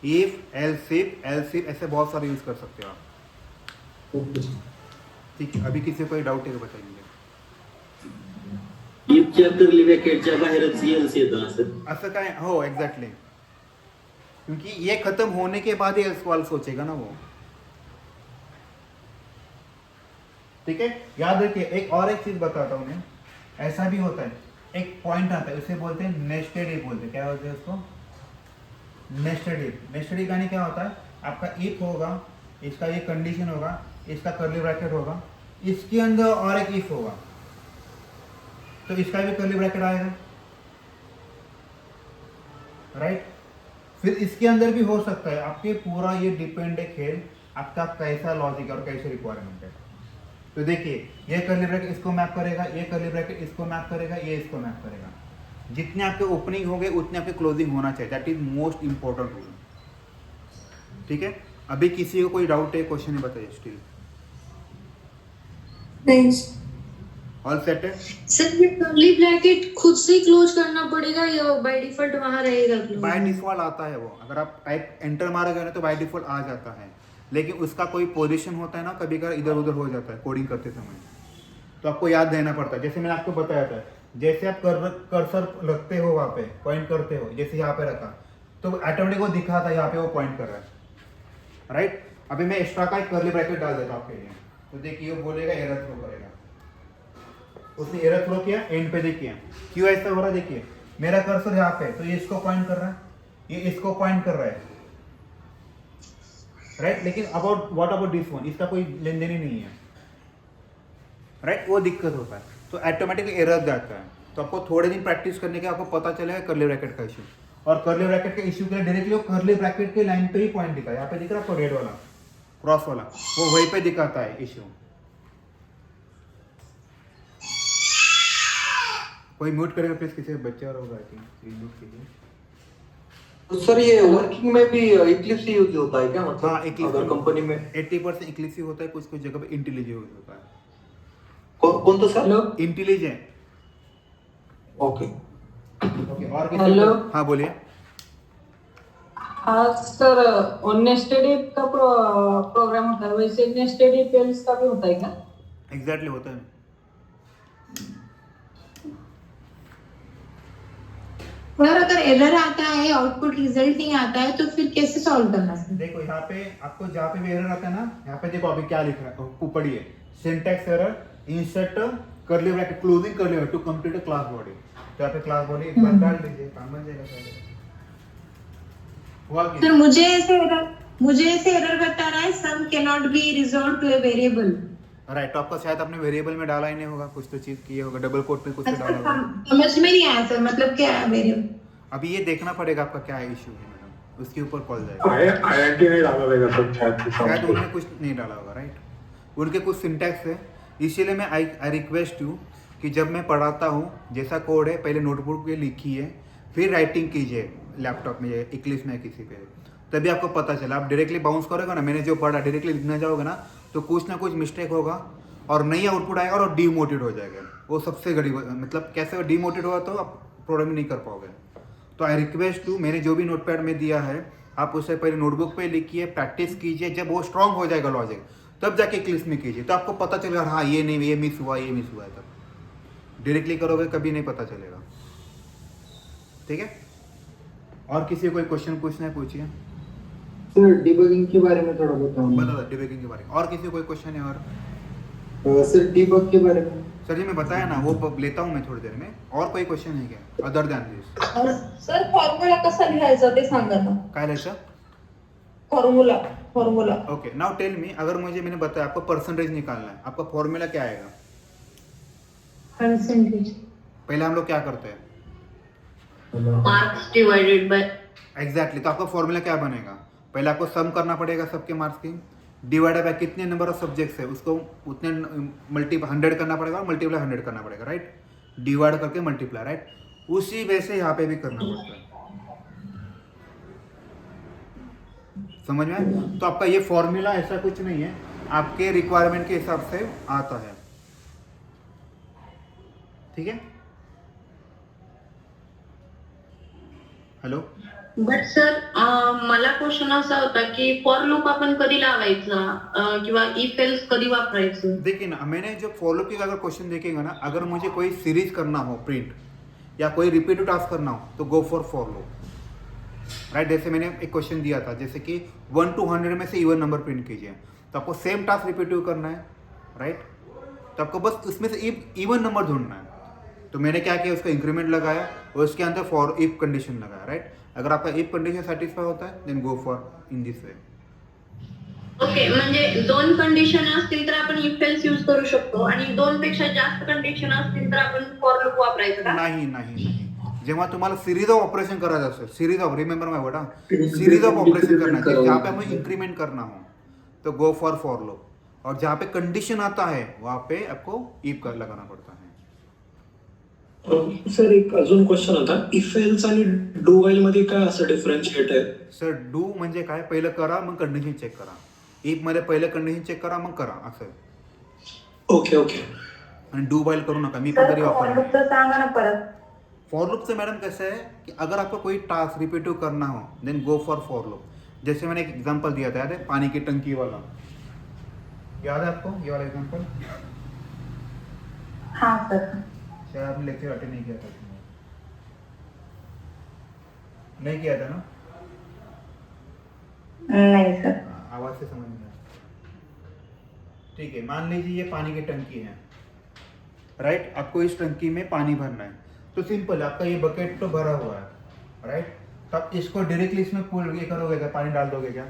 इफ एल्सिफ, एल्सिफ ऐसे बहुत सारे यूज कर सकते हो आप। ठीक है, अभी किसी को कोई डाउट है तो बताइए। इफच्या कर्ली ब्रॅकेटच्या बाहेरच एल्स येतं ना सर? असं काय, हो एक्झॅक्टली, क्योंकि ये खत्म होने के बाद ही एल्स वाला सोचेगा ना वो। ठीक है, याद रखिए, एक और एक चीज बताता हूँ मैं, ऐसा भी होता है, एक पॉइंट आता है, उसे बोलते हैं नेस्टेड इफ, बोलते हैं, क्या बोलते हैं उसको, नेस्टेड इफ। नेस्टेड इफ यानी क्या होता है, आपका इफ होगा, इसका ये कंडीशन होगा, इसका कर्ली ब्रैकेट होगा, इसके अंदर और एक इफ होगा, तो इसका भी कर्ली ब्रैकेट आएगा, राइट। फिर इसके अंदर भी हो सकता है, आपके पूरा ये डिपेंड है खेल, आपका कैसा लॉजिक और कैसे रिक्वायरमेंट है। तो देखिए, ये कर्ली ब्रैकेट इसको मैप करेगा, ये कर्ली ब्रैकेट इसको मैप करेगा, ये इसको मैप करेगा, जितने आपके ओपनिंग हो गए उतने आपके क्लोजिंग होना चाहिए, that is most important rule. ठीक है, अभी किसी को कोई डाउट है, क्वेश्चन है, बताइए। स्टिल नहीं ऑल सेट है? सर ये कर्ली ब्रैकेट खुद से ही क्लोज करना पड़ेगा या बाय डिफॉल्ट वहां रहेगा क्लोज? बाय डिफॉल्ट आता है वो, अगर आप टाइप एंटर मारोगे ना तो बाय डिफॉल्ट आ जाता है, लेकिन उसका कोई पोजीशन होता है ना, कभी कभी इधर उधर हो जाता है कोडिंग करते समय, तो आपको याद रहना पड़ता है। जैसे मैंने आपको बताया था, जैसे आप कर्सर रखते हो, वहाँ पे पॉइंट करते हो, जैसे यहाँ पे रखा तो ऑटोमेटिक वो दिखा था यहाँ पे वो पॉइंट कर रहा है, राइट। अभी मैं एक्स्ट्रा का एक कर्ली ब्रैकेट डाल देता हूँ आपके लिए, तो देखिए वो बोलेगा एरर थ्रो करेगा, उसने एरर थ्रो किया, एंड पे देखिए क्यों ऐसा हो रहा है, देखिए मेरा कर्सर यहाँ पे, तो ये इसको पॉइंट कर रहा है, ये इसको पॉइंट कर रहा है, राइट। लेकिन about what about this one, इसका कोई लेन देन ही नहीं है, राइट, वो दिक्कत होता है, तो ऑटोमेटिकली एरर जाता है। तो आपको थोड़े दिन प्रैक्टिस करने के आपको पता चलेगा कर्ली ब्रैकेट का इशू, और कर्ली ब्रैकेट के इशू के लिए डायरेक्टली वो कर्ली ब्रैकेट के लाइन पे ही पॉइंट दिखा, यहाँ पे दिख रहा है आपको रेड वाला क्रॉस वाला, वो वहीं पे दिखाता है इशू। कोई म्यूट करेगा प्लीज, किसी बच्चे और होगा, म्यूट कीजिए। तो सर ये वर्किंग में भी इक्लिप्स ही यूज होता है क्या, हाँ मतलब Eclipse अगर कंपनी में 80% इक्लिप्स होता है, कुछ कुछ जगह पे इंटेलिजेंट यूज होता है। कौन तो सर? इंटेलिजेंट। ओके। ओके, और किसी हेलो। हाँ बोलिए। हाँ सर, नेस्टेड इफ का प्रोग्राम होता है, वैसे नेस्टेड इफ एल्स का भी होता है क्या? एग्जैक्टली होता है। और अगर एरर आता है, आउटपुट रिजल्ट नहीं आता है, तो फिर कैसे सॉल्व करना है? देखो यहाँ पे आपको जहाँ पे भी एरर आता है ना, यहाँ पे देखो अभी क्या लिख रहा है, पढ़िए। Syntax error, insert curly bracket closing curly bracket to complete a class body. तो यहाँ पे क्लास बॉडी एक बार डाल दीजिए, काम बन जाएगा सारा। हुआ कि सर मुझे ऐसे एरर बताना है, sum cannot be resolved to a variable. Right, तो आपका शायद आपने वेरिएबल में डाला ही नहीं होगा, कुछ तो चीज किया होगा, डबल कोट में कुछ तो डाला होगा। समझ में नहीं आया सर, मतलब क्या है वेरिएबल? अभी ये देखना पड़ेगा आपका क्या इशू है मैडम, उसके ऊपर कॉल जाएगा। IIT नहीं डाला रहेगा सर शायद। शायद उन्होंने कुछ नहीं डाला होगा, राइट। उनके कुछ सिंटैक्स है, इसीलिए मैं आई रिक्वेस्ट यू कि जब मैं पढ़ाता हूँ, जैसा कोड है पहले नोटबुक पे लिखिए, फिर राइटिंग कीजिए लैपटॉप में, इक्लिप्स में किसी पे, तभी आपको पता चला। आप डायरेक्टली बाउंस करोगे ना, मैंने जो पढ़ा डायरेक्टली लिखना जाओगे ना, तो कुछ ना कुछ मिस्टेक होगा और नई आउटपुट आएगा और डीमोटिवेट हो जाएगा। वो सबसे बड़ी मतलब कैसे डीमोटिवेट हुआ तो आप प्रोग्रामिंग नहीं कर पाओगे। तो आई रिक्वेस्ट यू, मैंने जो भी नोटपैड में दिया है आप उसे पहले नोटबुक पे लिखिए, प्रैक्टिस कीजिए, जब वो स्ट्रांग हो जाएगा लॉजिक तब जाके क्लिप्स में कीजिए, तो आपको पता चलेगा हाँ ये नहीं, ये मिस हुआ, ये मिस हुआ है। तब डायरेक्टली करोगे कभी नहीं पता चलेगा, ठीक है। और किसी को कोई क्वेश्चन पूछना है पूछिए। सर डिबगिंग के बारे में थोड़ा बताओ। बता डिबगिंग के बारे में। और किसी को कोई क्वेश्चन है? और सर डिबग के बारे में सर जी मैं बताया ना, वो लेता हूँ मैं थोड़ी देर में। और कोई क्वेश्चन है क्या other than this? Sir formula कसा लिहायचा ते सांगा ना। काय लिहायचं? Formula. Okay, now tell me, अगर मैंने बताया आपको परसेंटेज निकालना है, आपका फॉर्मूला क्या आएगा? परसेंटेज। पहले हम लोग क्या करते हैं? Marks divided by एग्जैक्टली, तो आपका फॉर्मूला क्या बनेगा? पहले आपको सम करना पड़ेगा सबके मार्क्स की, डिवाइडेड बाय कितने नंबर ऑफ सब्जेक्ट्स है उसको उतने 100 करना पड़ेगा और मल्टीप्लाई 100 करना पड़ेगा, राइट। डिवाइड करके मल्टीप्लाई, राइट। उसी वैसे यहाँ पे भी करना पड़ता है, समझ में? तो आपका ये फॉर्मूला ऐसा कुछ नहीं है, आपके रिक्वायरमेंट के हिसाब से आता है, ठीक है। हॅलो। बट सर मला क्वेश्चन असा होता की फॉर लूप आपण कधी लावायचा किंवा इफ एल्स कधी वापरायचं? देखिए ना, मैंने जो फॉर लूप की अगर क्वेश्चन देखेगा ना, अगर मुझे कोई सीरीज करना हो प्रिंट या कोई रिपीटिव टास्क करना हो तो गो फॉर लूप, राइट। जैसे मैंने एक क्वेश्चन दिया था, जैसे कि 1 to 100 में से इवन नंबर प्रिंट कीजिए, तो आपको सेम टास्क रिपीटिव करना है, राइट। तो आपको बस उसमें से इवन नंबर ढूंढना है। तो मैंने क्या किया, उसका इंक्रीमेंट लगाया और उसके अंदर फॉर इफ कंडीशन लगाया, राइट। अगर आपका इफ कंडीशन सेटिस्फाई होता है then go for in this way. Okay, म्हणजे 2 कंडिशन असतील तर आपण इफ एल्स यूज करू शकतो आणि 2 पेक्षा जास्त कंडिशन असतील तर आपण फॉर लूप वापरायचं का? नाही, जेव्हा तुम्हाला सिरीज ऑफ ऑपरेशन करायचं असेल, series of, remember my word, series of operation करना है, जहाँ पे हमें इंक्रीमेंट करना हो तो गो फॉर लूप, और जहाँ पे कंडीशन आता है वहाँ पे आपको इफ कर लगाना पड़ता है। सर एक अजून क्वेश्चन होता, इफ एल्स आणि डू व्हाईल मध्ये काय असं डिफरन्शिएट आहे? सर डू म्हणजे काय, पहिलं करा मग कंडिशन चेक करा, इफ मध्ये पहिलं कंडिशन चेक करा मग करा, असं। ओके आणि डू व्हाईल करू नका, मी पण तरी वापरतो। सांगा ना परत। फॉर लूप से मैडम कैसे है कि अगर आपको कोई टास्क रिपीटिव करना हो देन गो फॉर लूप। जैसे मैंने एक एग्जांपल दिया था, याद है, पानी की टंकी वाला, याद है आपको ये वाला एग्जांपल? हाँ सर। शायद आपने लेक्चर अटेंड नहीं किया था, नहीं किया था ना? नहीं सर। आवाज से समझ में आया, ठीक है। मान लीजिए ये पानी की टंकी है, राइट। आपको इस टंकी में पानी भरना है, तो सिंपल, आपका ये बकेट तो भरा हुआ है, राइट। तो आप इसको डायरेक्टली इसमें पुल ये करोगे क्या, पानी डाल दोगे क्या?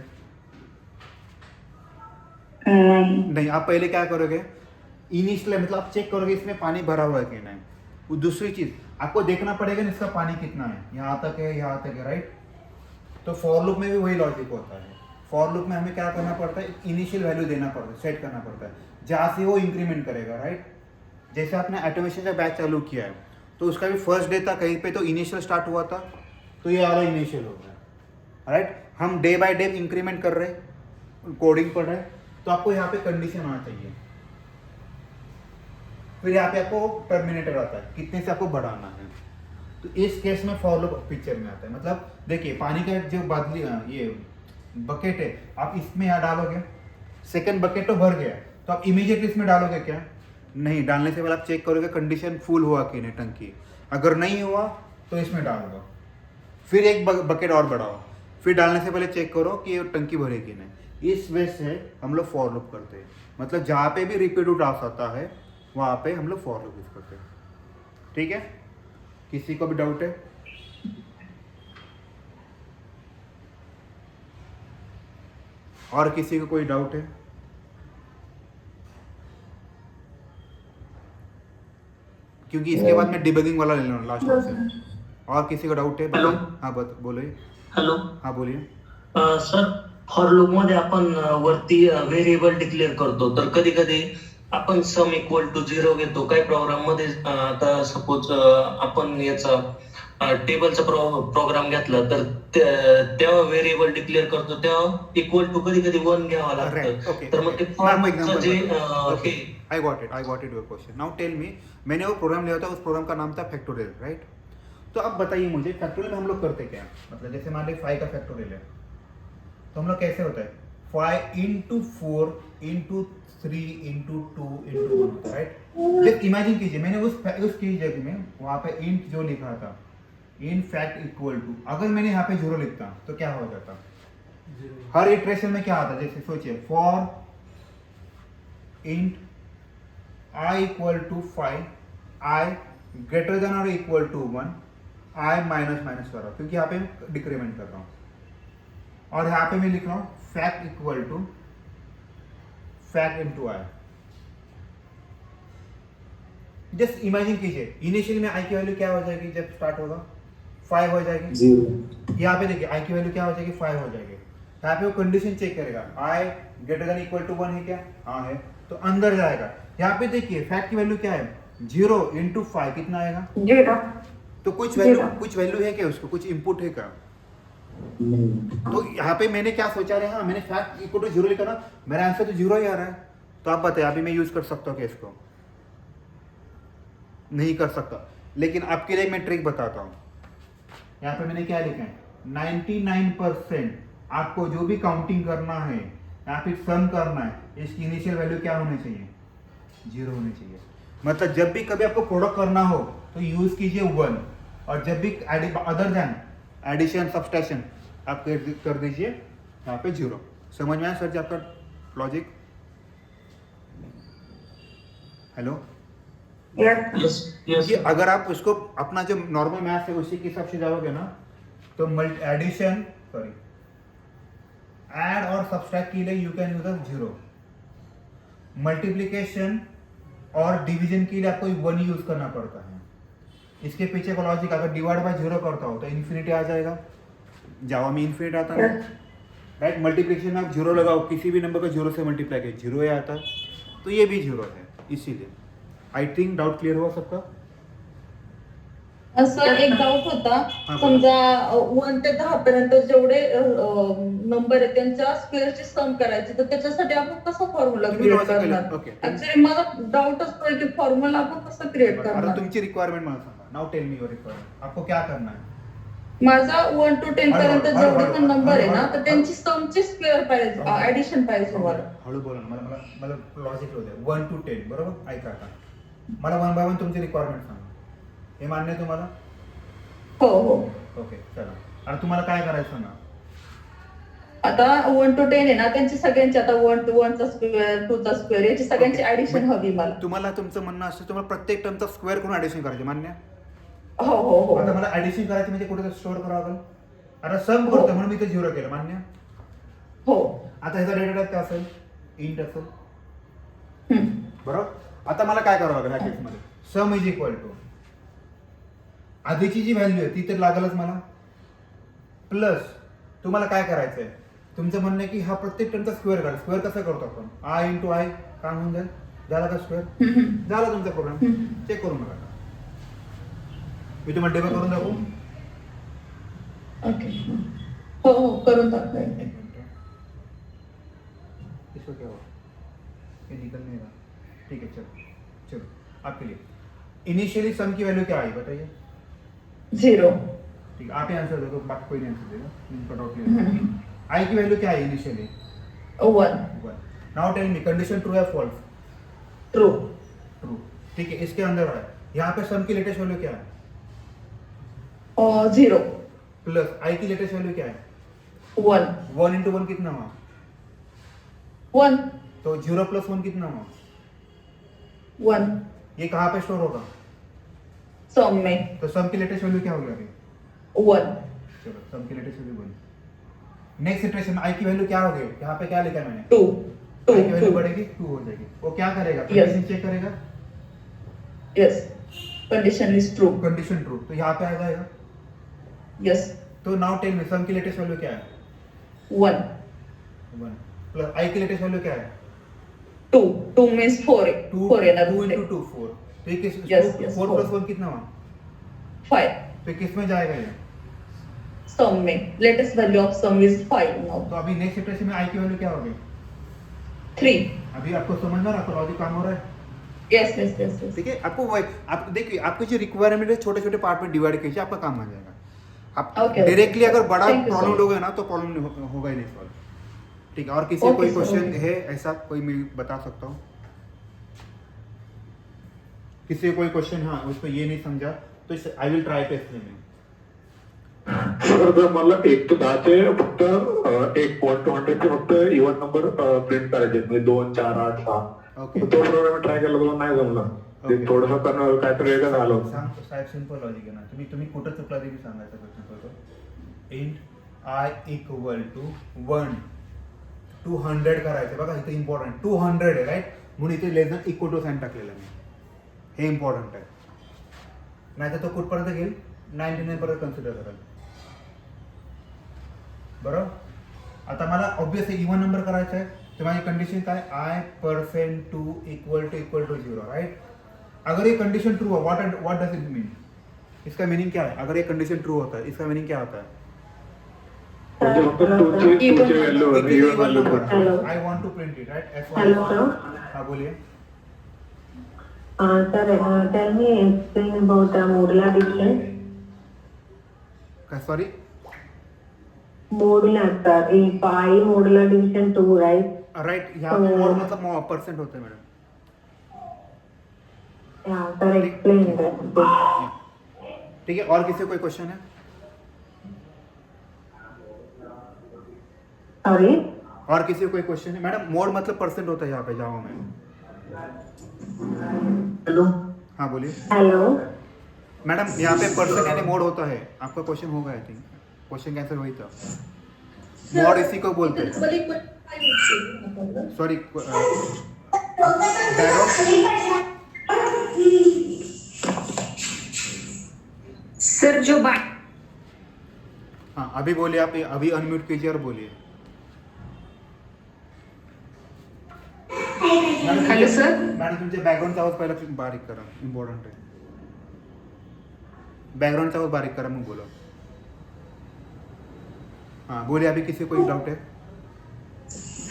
नहीं, आप पहले क्या करोगे, इनिशियल मतलब आप चेक करोगे इसमें पानी भरा हुआ है कि नहीं। वो दूसरी चीज आपको देखना पड़ेगा ना, इसका पानी कितना है, यहाँ तक है, यहाँ तक है, राइट। तो फॉर लूप में भी वही लॉजिक होता है। फॉर लूप में हमें क्या करना पड़ता है, इनिशियल वैल्यू देना पड़ता है, सेट करना पड़ता है, जहाँ से वो इंक्रीमेंट करेगा, राइट। जैसे आपने ऑटोमेशन का बैच चालू किया है तो उसका भी फर्स्ट डे था कहीं पे तो इनिशियल स्टार्ट हुआ था, तो ये वाला इनिशियल होगा, राइट। हम डे बाय डे इंक्रीमेंट कर रहे हैं, कोडिंग पढ़ रहे हैं, तो आपको यहाँ पे कंडीशन आना चाहिए। फिर यहाँ पे आपको टर्मिनेटर आता है, कितने से आपको बढ़ाना है। तो इस केस में फॉर लूप पिक्चर में आता है। मतलब देखिए पानी का जो बदली ये बकेट है, आप इसमें यहाँ डालोगे, सेकंड बकेट तो भर गया, तो आप इमीडिएटली इसमें डालोगे क्या? नहीं, डालने से पहले आप चेक करोगे कंडीशन फुल हुआ कि नहीं टंकी। अगर नहीं हुआ तो इसमें डाल दो, फिर एक बकेट और बढ़ाओ, फिर डालने से पहले चेक करो कि ये टंकी भरेगी नहीं। इस वे से हम लोग फॉर लूप करते हैं। मतलब जहाँ पे भी रिपीटेड टास्क आता है वहाँ पे हम लोग फॉर लूप यूज करते हैं। ठीक है, किसी को भी डाउट है? और किसी को कोई डाउट है? क्योंकि इसके बाद मैं डिबगिंग वाला ले लूँ लास्ट ऑप्शन। और किसी को डाउट है? Hello? हाँ बोलिए। हॅलो हाँ बोलिए। सर, फॉर लूप मध्ये आपण वरती व्हेरिएबल डिक्लेअर करतो, तर कधी कधी आपण सम इक्वल टू 0 घेतो. काही प्रोग्राम मध्ये आता सपोज आपण याचा टेबलचा प्रोग्राम घेतला, तर तेव्हा व्हेरिएबल डिक्लेअर करतो तेव्हा इक्वल टू कधी कधी 1 घ्यावा लागतं. तर मग ते फॉर्मचं जे I got it your question. Now tell me, मैंने वो प्रोग्राम लिया था, उस प्रोग्राम का नाम था फैक्टोरियल, राइट? तो अब बताइए मुझे फैक्टोरियल में हम लोग करते क्या? मतलब जैसे मान लीजिए 5 का फैक्टोरियल है, तो हम लोग कैसे होता है 5 into 4 into 3 into 2 into 1 होता है, राइट? जस्ट इमेजिन कीजिए मैंने उस की जगह में वहाँ पे इंट जो लिखा था, इन फैक्ट इक्वल टू, अगर मैंने यहाँ पे 0 लिखता तो क्या हो जाता? हर इटरेशन में क्या आता? जैसे सोचिए for int I equal to 5, I greater than और इक्वल टू 1, आई माइनस कर रहा हूँ क्योंकि यहाँ पे डिक्रीमेंट कर रहा हूँ, और यहाँ पे मैं लिख रहा हूँ fact equal to fact into I. Just imagine कीजिए इनिशियली में आई की वैल्यू क्या हो जाएगी जब स्टार्ट होगा? 5 हो जाएगी। 0 यहाँ पे देखिए आई की वैल्यू क्या हो जाएगी? 5 हो जाएगी। यहाँ पे वो कंडीशन चेक करेगा, आई ग्रेटर देन इक्वल टू 1 है क्या? हाँ है, तो अंदर जाएगा। यहाँ पे देखिए फैक्ट की वैल्यू क्या है? 0 into 5 कितना आएगा? 0। तो कुछ वैल्यू है क्या उसको? कुछ इनपुट है क्या? तो यहाँ पे मैंने क्या सोचा रहा है, हाँ मैंने फैक्ट इक्वल टू 0 लिखा ना, मेरा आंसर तो 0 ही आ रहा है। तो आप बताइए अभी मैं यूज कर सकता हूँ क्या इसको? नहीं कर सकता। लेकिन आपके लिए मैं ट्रिक बताता हूँ। यहाँ पे मैंने क्या लिखा है? 99% आपको जो भी काउंटिंग करना है या फिर सम करना है, इसकी इनिशियल वैल्यू क्या होनी चाहिए? 0 होनी चाहिए। मतलब जब भी कभी आपको प्रोडक्ट करना हो तो यूज कीजिए 1, और जब भी अदर देन एडिशन सब्सट्रैक्शन आप कर दीजिए यहाँ पे 0। समझ में आया सर जी आपका लॉजिक? हेलो? यस कि अगर आप उसको अपना जो नॉर्मल मैथ है उसी के हिसाब से जाओगे ना, तो एडिशन ऐड और सब्सट्रैक्ट के लिए यू कैन यूज 0। मल्टीप्लिकेशन और डिवीजन के लिए आपको 1 यूज करना पड़ता है। इसके पीछे का लॉजिक, अगर डिवाइड बाय 0 करता हो तो इन्फिनिटी आ जाएगा, जावा में इन्फिनिटी आता है, राइट? मल्टीप्लिकेशन में आप 0 लगाओ, किसी भी नंबर का 0 से मल्टीप्लाई किया 0 ही आता है, तो ये भी 0 है। इसीलिए आई थिंक डाउट क्लियर हुआ सबका? सर एक डाऊट होता, समजा 1 ते 10 पर्यंत जेवढे नंबर आहेत त्यांच्या स्क्वेअरची सम करायची, तर त्याच्यासाठी आपण कसा फॉर्म्युला क्रिएट करणार? ऍक्च्युअली मला डाऊटच पडतो की फॉर्म्युला आपण कसं क्रिएट आता करणार? तुमची रिक्वायरमेंट मला सांगा। Now tell me your requirement, आपको क्या करना है? माझा 1 to 10 पर्यंत जेवढे पण नंबर आहे ना, तर त्यांची समची स्क्वेअर पाहिजे, ऍडिशन पाहिजे मला. हळू बोला ना, मला लॉजिक होऊ द्या। 1 to 10 बरोबर? ऐका आता मला 1 by 1 तुमची रिक्वायरमेंट सांगा, हे मान्य आहे तुम्हाला? हो. ओके चला, आणि तुम्हाला काय करायचं ना? आता 1 to 10 आहे ना, त्यांची सगळ्यांची आता 1 to 1 चा स्क्वेअर, 2 चा स्क्वेअर याची सगळ्यांची ऍडिशन हवी मला. तुम्हाला तुमचं म्हणणं असतं तुम्हाला प्रत्येक टर्मचा स्क्वेअर करून ऍडिशन करायचे, मान्य? हो. आता मला ऍडिशन करायची म्हणजे कुठे स्टोअर करावं लागेल? आता सम करतो म्हणून मी ते 0 केलं, मान्य? हो. आता ह्याचा डेटा टाइप काय असेल? इंट असेल, बरोबर? आता मला काय करावं लागेल ह्या केसमध्ये? सम इज इक्वल टू आधीची जी व्हॅल्यू आहे ती तर लागलच मला, प्लस तुम्हाला काय करायचंय, तुमचं म्हणणं आहे की हा प्रत्येक टर्मचा स्क्वेअर काढ. स्क्वेअर कसं करतो आपण? आय इंटू आय काम होऊन जाईल. झाला का स्क्वेअर? झाला तुमचा प्रोग्राम. चेक करून बघा, मी तुम्हाला डेमो करून दाखवू. ओके. हो हो करून टाकलंय. एक मिनट, इसको क्या हुआ, ये निकल नहीं रहा. ठीक है, चलो चलो आपके लिए इनिशियली सम की वैल्यू क्या आई बताइए. 0. ठीक है, आप ही आंसर दे दो, बाकी कोई नहीं आंसर देगा. इनका डाउट क्लियर. आई की वैल्यू क्या है initially? 1. 1. Now tell me condition true है फॉल्स? ट्रू. ट्रू. ठीक है, इसके अंदर है यहाँ पे सम की लेटेस्ट वैल्यू क्या है? 0. प्लस आई की लेटेस्ट वैल्यू क्या है? 1. 1 इंटू 1 कितना हुआ? 1. तो 0 प्लस 1 कितना हुआ? 1. ये कहाँ पे स्टोर होगा? सम में. तो सम की लेटेस्ट वैल्यू क्या होगी अभी? 1. चलो सम की लेटेस्ट वैल्यू 1. नेक्स्ट इटरेशन में आई की वैल्यू क्या होगी? यहाँ पे क्या लिखा है मैंने? 2. आई की वैल्यू बढ़ेगी 2 हो जाएगी. वो क्या करेगा? कंडीशन चेक करेगा. Yes. Condition is true. Condition true, तो यहाँ पे आ जाएगा. यस. तो नाउ टेल मी सम की लेटेस्ट वैल्यू क्या है? 1. 1 प्लस आई की लेटेस्ट वैल्यू क्या है? 2. 2 मीन्स 4. 4 येणार. 2 into 2 4. तो ये किस Yes, yes, 4 four. प्लस 1 कितना हुआ? 5. तो ये किस में जाएगा ये? सम में. Latest value of some is 5 now. तो अभी नेक्स्ट इटरेशन में आई की वैल्यू क्या होगी? 3. अभी आपको समझ में आ रहा है, लॉजिक काम हो रहा है. Yes yes yes yes. ठीक है, आपको आप देखिए आपके जो रिक्वायरमेंट है छोटे छोटे पार्ट में डिवाइड कीजिए, आपका काम आ जाएगा. आप Okay. डायरेक्टली अगर बड़ा Thank you, प्रॉब्लम sir. लोगे ना तो प्रॉब्लम होगा ही नहीं सॉल्व. ठीक है, और किसी को Okay, कोई sir, क्वेश्चन okay. है ऐसा कोई मैं बता सकता हूँ? किसी को कोई क्वेश्चन, हाँ उसको ये नहीं समझा तो I will try to explain. Sir मला 1 ते 10 चे फक्त 1 to 100 चे फक्त इव्हन नंबर प्रिंट करायचे, म्हणजे 2 4 8 6. ओके, तो प्रोग्राम ट्राय केला तो नाही जमला. ते Okay. थोडंसं करणं काहीतरी वेगळं झालं. सांगतो साहेब, सिंपल लॉजिक आहे ना. तुम्ही कुठं चुकला ते सांगायचं question. Int I equal to 1 200 करायचं बघा, इथे इम्पॉर्टंट 200 आहे राईट, म्हणून इथे less than equal to sign टाकलेलं मी. हे इम्पॉर्टंट आहे, नाही तर तो कुठपर्यंत घेईल 99 पर्यंत कन्सिडर करेल. बरोबर. आता मला ऑब्विसली इवन नंबर करायचा आहे, तर माझी कंडिशन काय? I% 2 equal to 0 right. अगर ये कंडीशन ट्रू है, व्हाट डज इट मीन? इसका मीनिंग क्या है? अगर ये कंडीशन ट्रू होता है, इसका मीनिंग क्या होता है? म्हणजे फक्त 2 ची value even value. I want to print it right. Hello, sir. हाँ बोलिए. Sir, tell me explain about modular division. Sorry, Modular, sir. If I modular division 2, right? Right. यहाँ पे मोड मतलब परसेंट होता है madam. Yeah, sir, explain that. ठीक है, और किसी को कोई क्वेश्चन है? Sorry? और किसी को कोई क्वेश्चन है? मैडम मोड मतलब परसेंट होता है यहाँ पे जावा में. हेलो. हाँ बोलिए. Hello. मैडम यहाँ पे परसेंट यानी मोड होता है. आपका क्वेश्चन होगा आई थिंक. क्वेश्चन का आंसर वही था. मोड इसी को बोलते हैं. सॉरी, सर जो हाँ अभी बोलिए, आप अभी अनम्यूट कीजिए और बोलिए. Hello sir. मॅडम तुमचे बॅकग्राऊंडचा आवाज पहिला बारीक करा, इम्पॉर्टंट आहे. बॅकग्राऊंडचा आवाज बारीक करा मग बोला. हाँ बोलिए, अभी किसी को कोई डाउट है?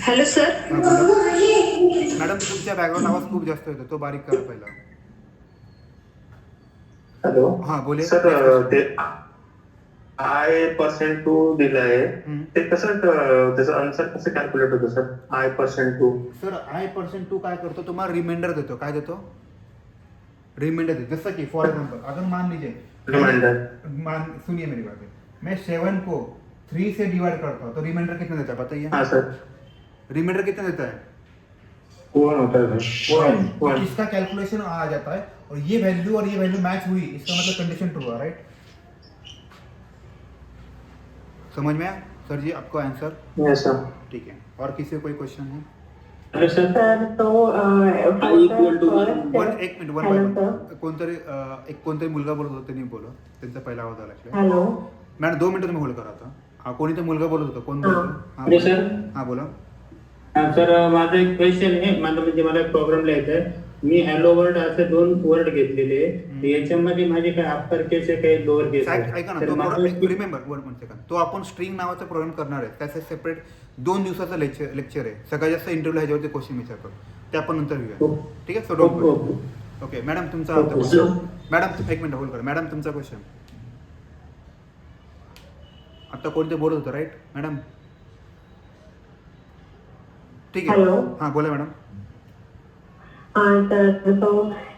Hello sir. हाँ बोला. मॅडम तुमच्या बॅकग्राऊंड आवाज खूप जास्त येतो, तो बारीक करा पहिला. हॅलो. हाँ बोलिए. सर ते I% 2 दिलं आहे, ते कसं त्याचं आन्सर कसं कॅल्क्युलेट होतं सर? I%2. सर I% 2 काय करतो? तुम्हाला रिमाइंडर देतो. काय देतो? रिमाइंडर देतो. जैसा कि फॉर एग्जांपल अगर मान लीजिए, सुनिए मेरी बात. मैं 7 को 3 से डिवाइड करता हूँ तो रिमाइंडर कितना देता है बताइए? हाँ सर. रिमाइंडर कितना देता है? 1 होता है सर. 1. इसका कैलकुलेशन आ जाता है और ये वैल्यू मैच हुई, इसका मतलब कंडीशन ट्रू है राइट. समझ में आया सर जी आपको आंसर? Yes sir. ठीक है, और किसी को कोई क्वेश्चन है? Hello sir. Sir, so I equal to 1. एक मिनिट, वन बाय वन. कोणतरी मुलगा बोलत होता, त्यांनी बोला, त्यांचा पहिला आवाज आला. Hello. मॅडम 2 मिनिटं तुम्ही होल्ड करा आता. हा कोणी तर मुलगा बोलत होता, कोण बोलतो? Hello sir. हा बोला. सर माझा एक क्वेश्चन आहे, म्हणजे मला एक प्रोग्राम लिहायचा आहे. मी हॅलो वर्ड असे 2 वर्ड घेतलेले आहे. याच्यामध्ये माझे काही अप्पर केस आहे काही लोअर केस साहेब आहे. ऐका ना तर तो माझं- रिमेंबर वन सेकंड, तो आपण स्ट्रिंग नावाचा प्रोग्राम करणार आहे, त्याचं सेपरेट 2 दिवसाचं लेक्चर आहे. सगळ्यात जास्त इंटरव्ह्यू ह्याच्यावरती क्वेश्चन विचारतो, ते आपण नंतर घेऊया. ठीक आहे, so don't worry. Okay madam तुमचा क्वेश्चन. मॅडम एक मिनिट होल्ड करा. मॅडम तुमचा क्वेश्चन. आता कोणते बोलत होतं राईट मॅडम? ठीक आहे. Hello. हां बोला madam. So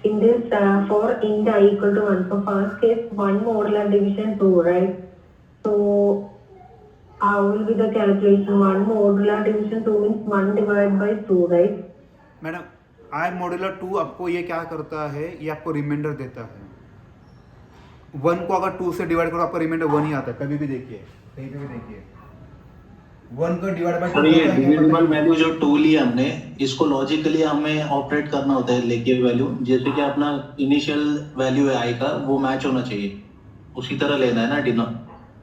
in this, for int I equal to 1, for first case, 1 modular division 2, right? So how will be the calculation? 1 modular division 2 means 1 divided by 2, right? Madam I modular 2 आपको ये क्या करता है, ये आपको reminder देता है. 1 को अगर 2 से डिवाइड करो आपका रिमाइंडर 1 ही आता है. कभी भी देखिए, कहीं पे भी देखिए 1 को डिवाइड बाय 2. और ये डिविजिबल वैल्यू जो 2 ली हमने, इसको लॉजिकली हमें ऑपरेट करना होता है लेके वैल्यू, जैसे कि अपना इनिशियल वैल्यू है आई का वो मैच होना चाहिए, उसी तरह लेना है ना डिनो.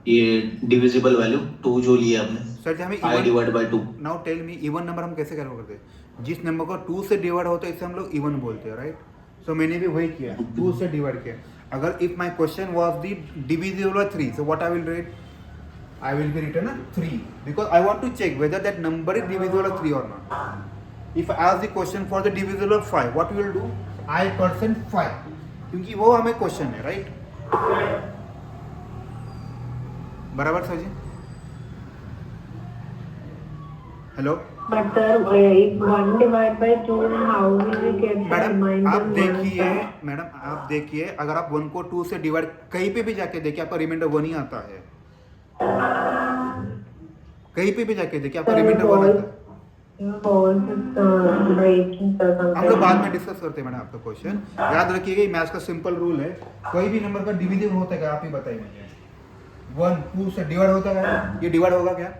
ये डिविजिबल वैल्यू 2 जो लिया हमने, सर हमें I divide by 2. Now tell me even number हम कैसे कैलकुलेट करते हैं? जिस नंबर को 2 से डिवाइड होता है इसे हम लोग इवन बोलते हैं, राइट? सो मैंने भी वही किया, 2 से डिवाइड किया. अगर if my question was the divisible by 3, so what I will write? I will be written 3 because I want to check whether that number is divisible of 3 or not. If I ask the question for the divisible of 5, what we will do? I percent 5 क्योंकि वो हमें question है, right? बराबर sir ji? Hello But sir, if 1 divided by 2, how will we get the madam remainder आप 1, देखिए, sir? Madam आप देखिए, अगर आप 1 को 2 से डिवाइड कहीं पे भी जाके देखिए आपका रिमाइंडर 1 ही आता है. कहीं पे भी जाके देखिए आपका रिमाइंडर 1 आता है. Your voice is breaking, sir. हम लोग बाद में डिस्कस करते हैं मैडम आपका क्वेश्चन. याद रखिएगा मैथ्स का सिंपल रूल है, कोई भी नंबर का डिविजिबल होता है क्या? आप ही बताइए मुझे. 1 2 से डिवाइड होता है क्या? ये डिवाइड होगा क्या?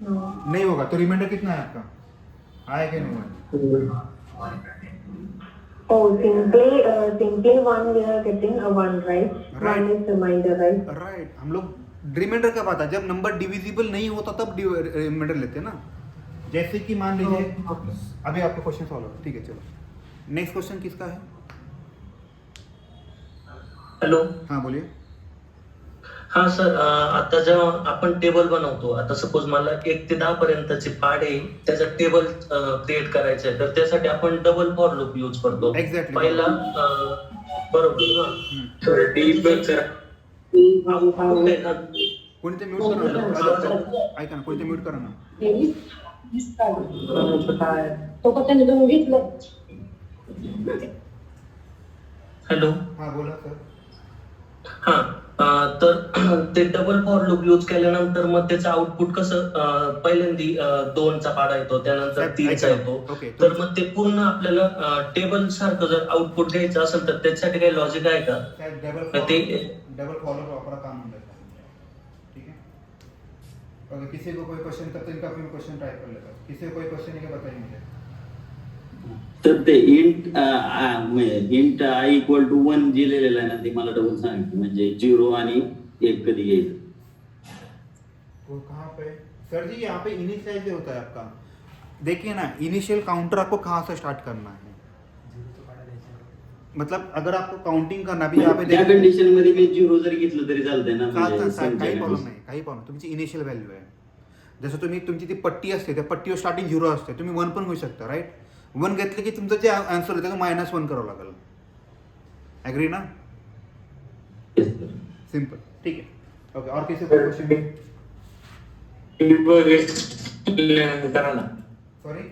नहीं होगा. तो रिमाइंडर कितना है आपका? आया क्या नहीं हुआ? Oh, simply 1 we are getting a 1, right? Right. 1 is remainder, right? Right. हम लोग रिमाइंडर कब आता है? जब नंबर डिविजिबल नहीं होता तब रिमाइंडर लेते हैं ना. जैसे कि मान लीजिए अभी आपका क्वेश्चन सॉल्व हो, ठीक है चलो. नेक्स्ट क्वेश्चन किसका है? हॅलो. हाँ बोलिए. हा सर, आता जेव्हा आपण टेबल बनवतो, आता सपोज मला 1 ते 10 पर्यंतचे पाडे त्याचा टेबल क्रिएट करायचं आहे, तर त्यासाठी आपण डबल फॉर लूप यूज करतो. Exactly. पहिला बरोबर. कोणते म्यूट करा ना. ऐका ना, कोणते म्यूट करा ना. तो का त्याने तुम्ही घेतलं? हॅलो. हाँ बोला सर. हा, तर ते डबल फॉर लूप यूज केल्यानंतर मग त्याचं आउटपुट कसं पहिल्यांदी 2चा पाडा येतो, त्यानंतर 3चा येतो. ओके. तर मग ते पूर्ण आपल्याला टेबल सारखं जर आउटपुट घ्यायचं असेल तर त्याच्यासाठी काही लॉजिक आहे का? डबल फॉलो प्रॉपर काम होता है. ठीक है. अगर किसी को कोई क्वेश्चन तब तक इनका कोई क्वेश्चन टाइप कर लेता. किसी को कोई क्वेश्चन है क्या बताइए मुझे. तर ते इंट आय इक्वल टू 1 दिलेलं आहे ना, ते मला डबल सांगितलं, म्हणजे 0 आणि 1 कधी घ्यायचं. वो कहाँ पे सर जी? यहाँ पे इनिशियलाइज होता है आपका. देखिए ना, इनिशियल काउंटर आपको कहाँ से स्टार्ट करना है. मतलब अगर आपको काउंटिंग करना भी यहाँ पे त्या कंडिशन मध्ये मी 0 जरी घेतलं तरी चालतंय ना. काही म्हणजे प्रॉब्लेम नाही, काही प्रॉब्लेम. तुमची इनिशियल व्हॅल्यू आहे. जसं तुम्ही तुमची ती पट्टी असते, त्या पट्टीवर स्टार्टिंग 0 असते, तुम्ही 1 पण घेऊ शकता, राईट? 1 घेतलं की तुमचं जे आन्सर आहे त्याचं -1 करावं लागेल. ॲग्री ना? सिंपल. ठीक है. ओके. और किसी को क्वेश्चन? करा ना. सॉरी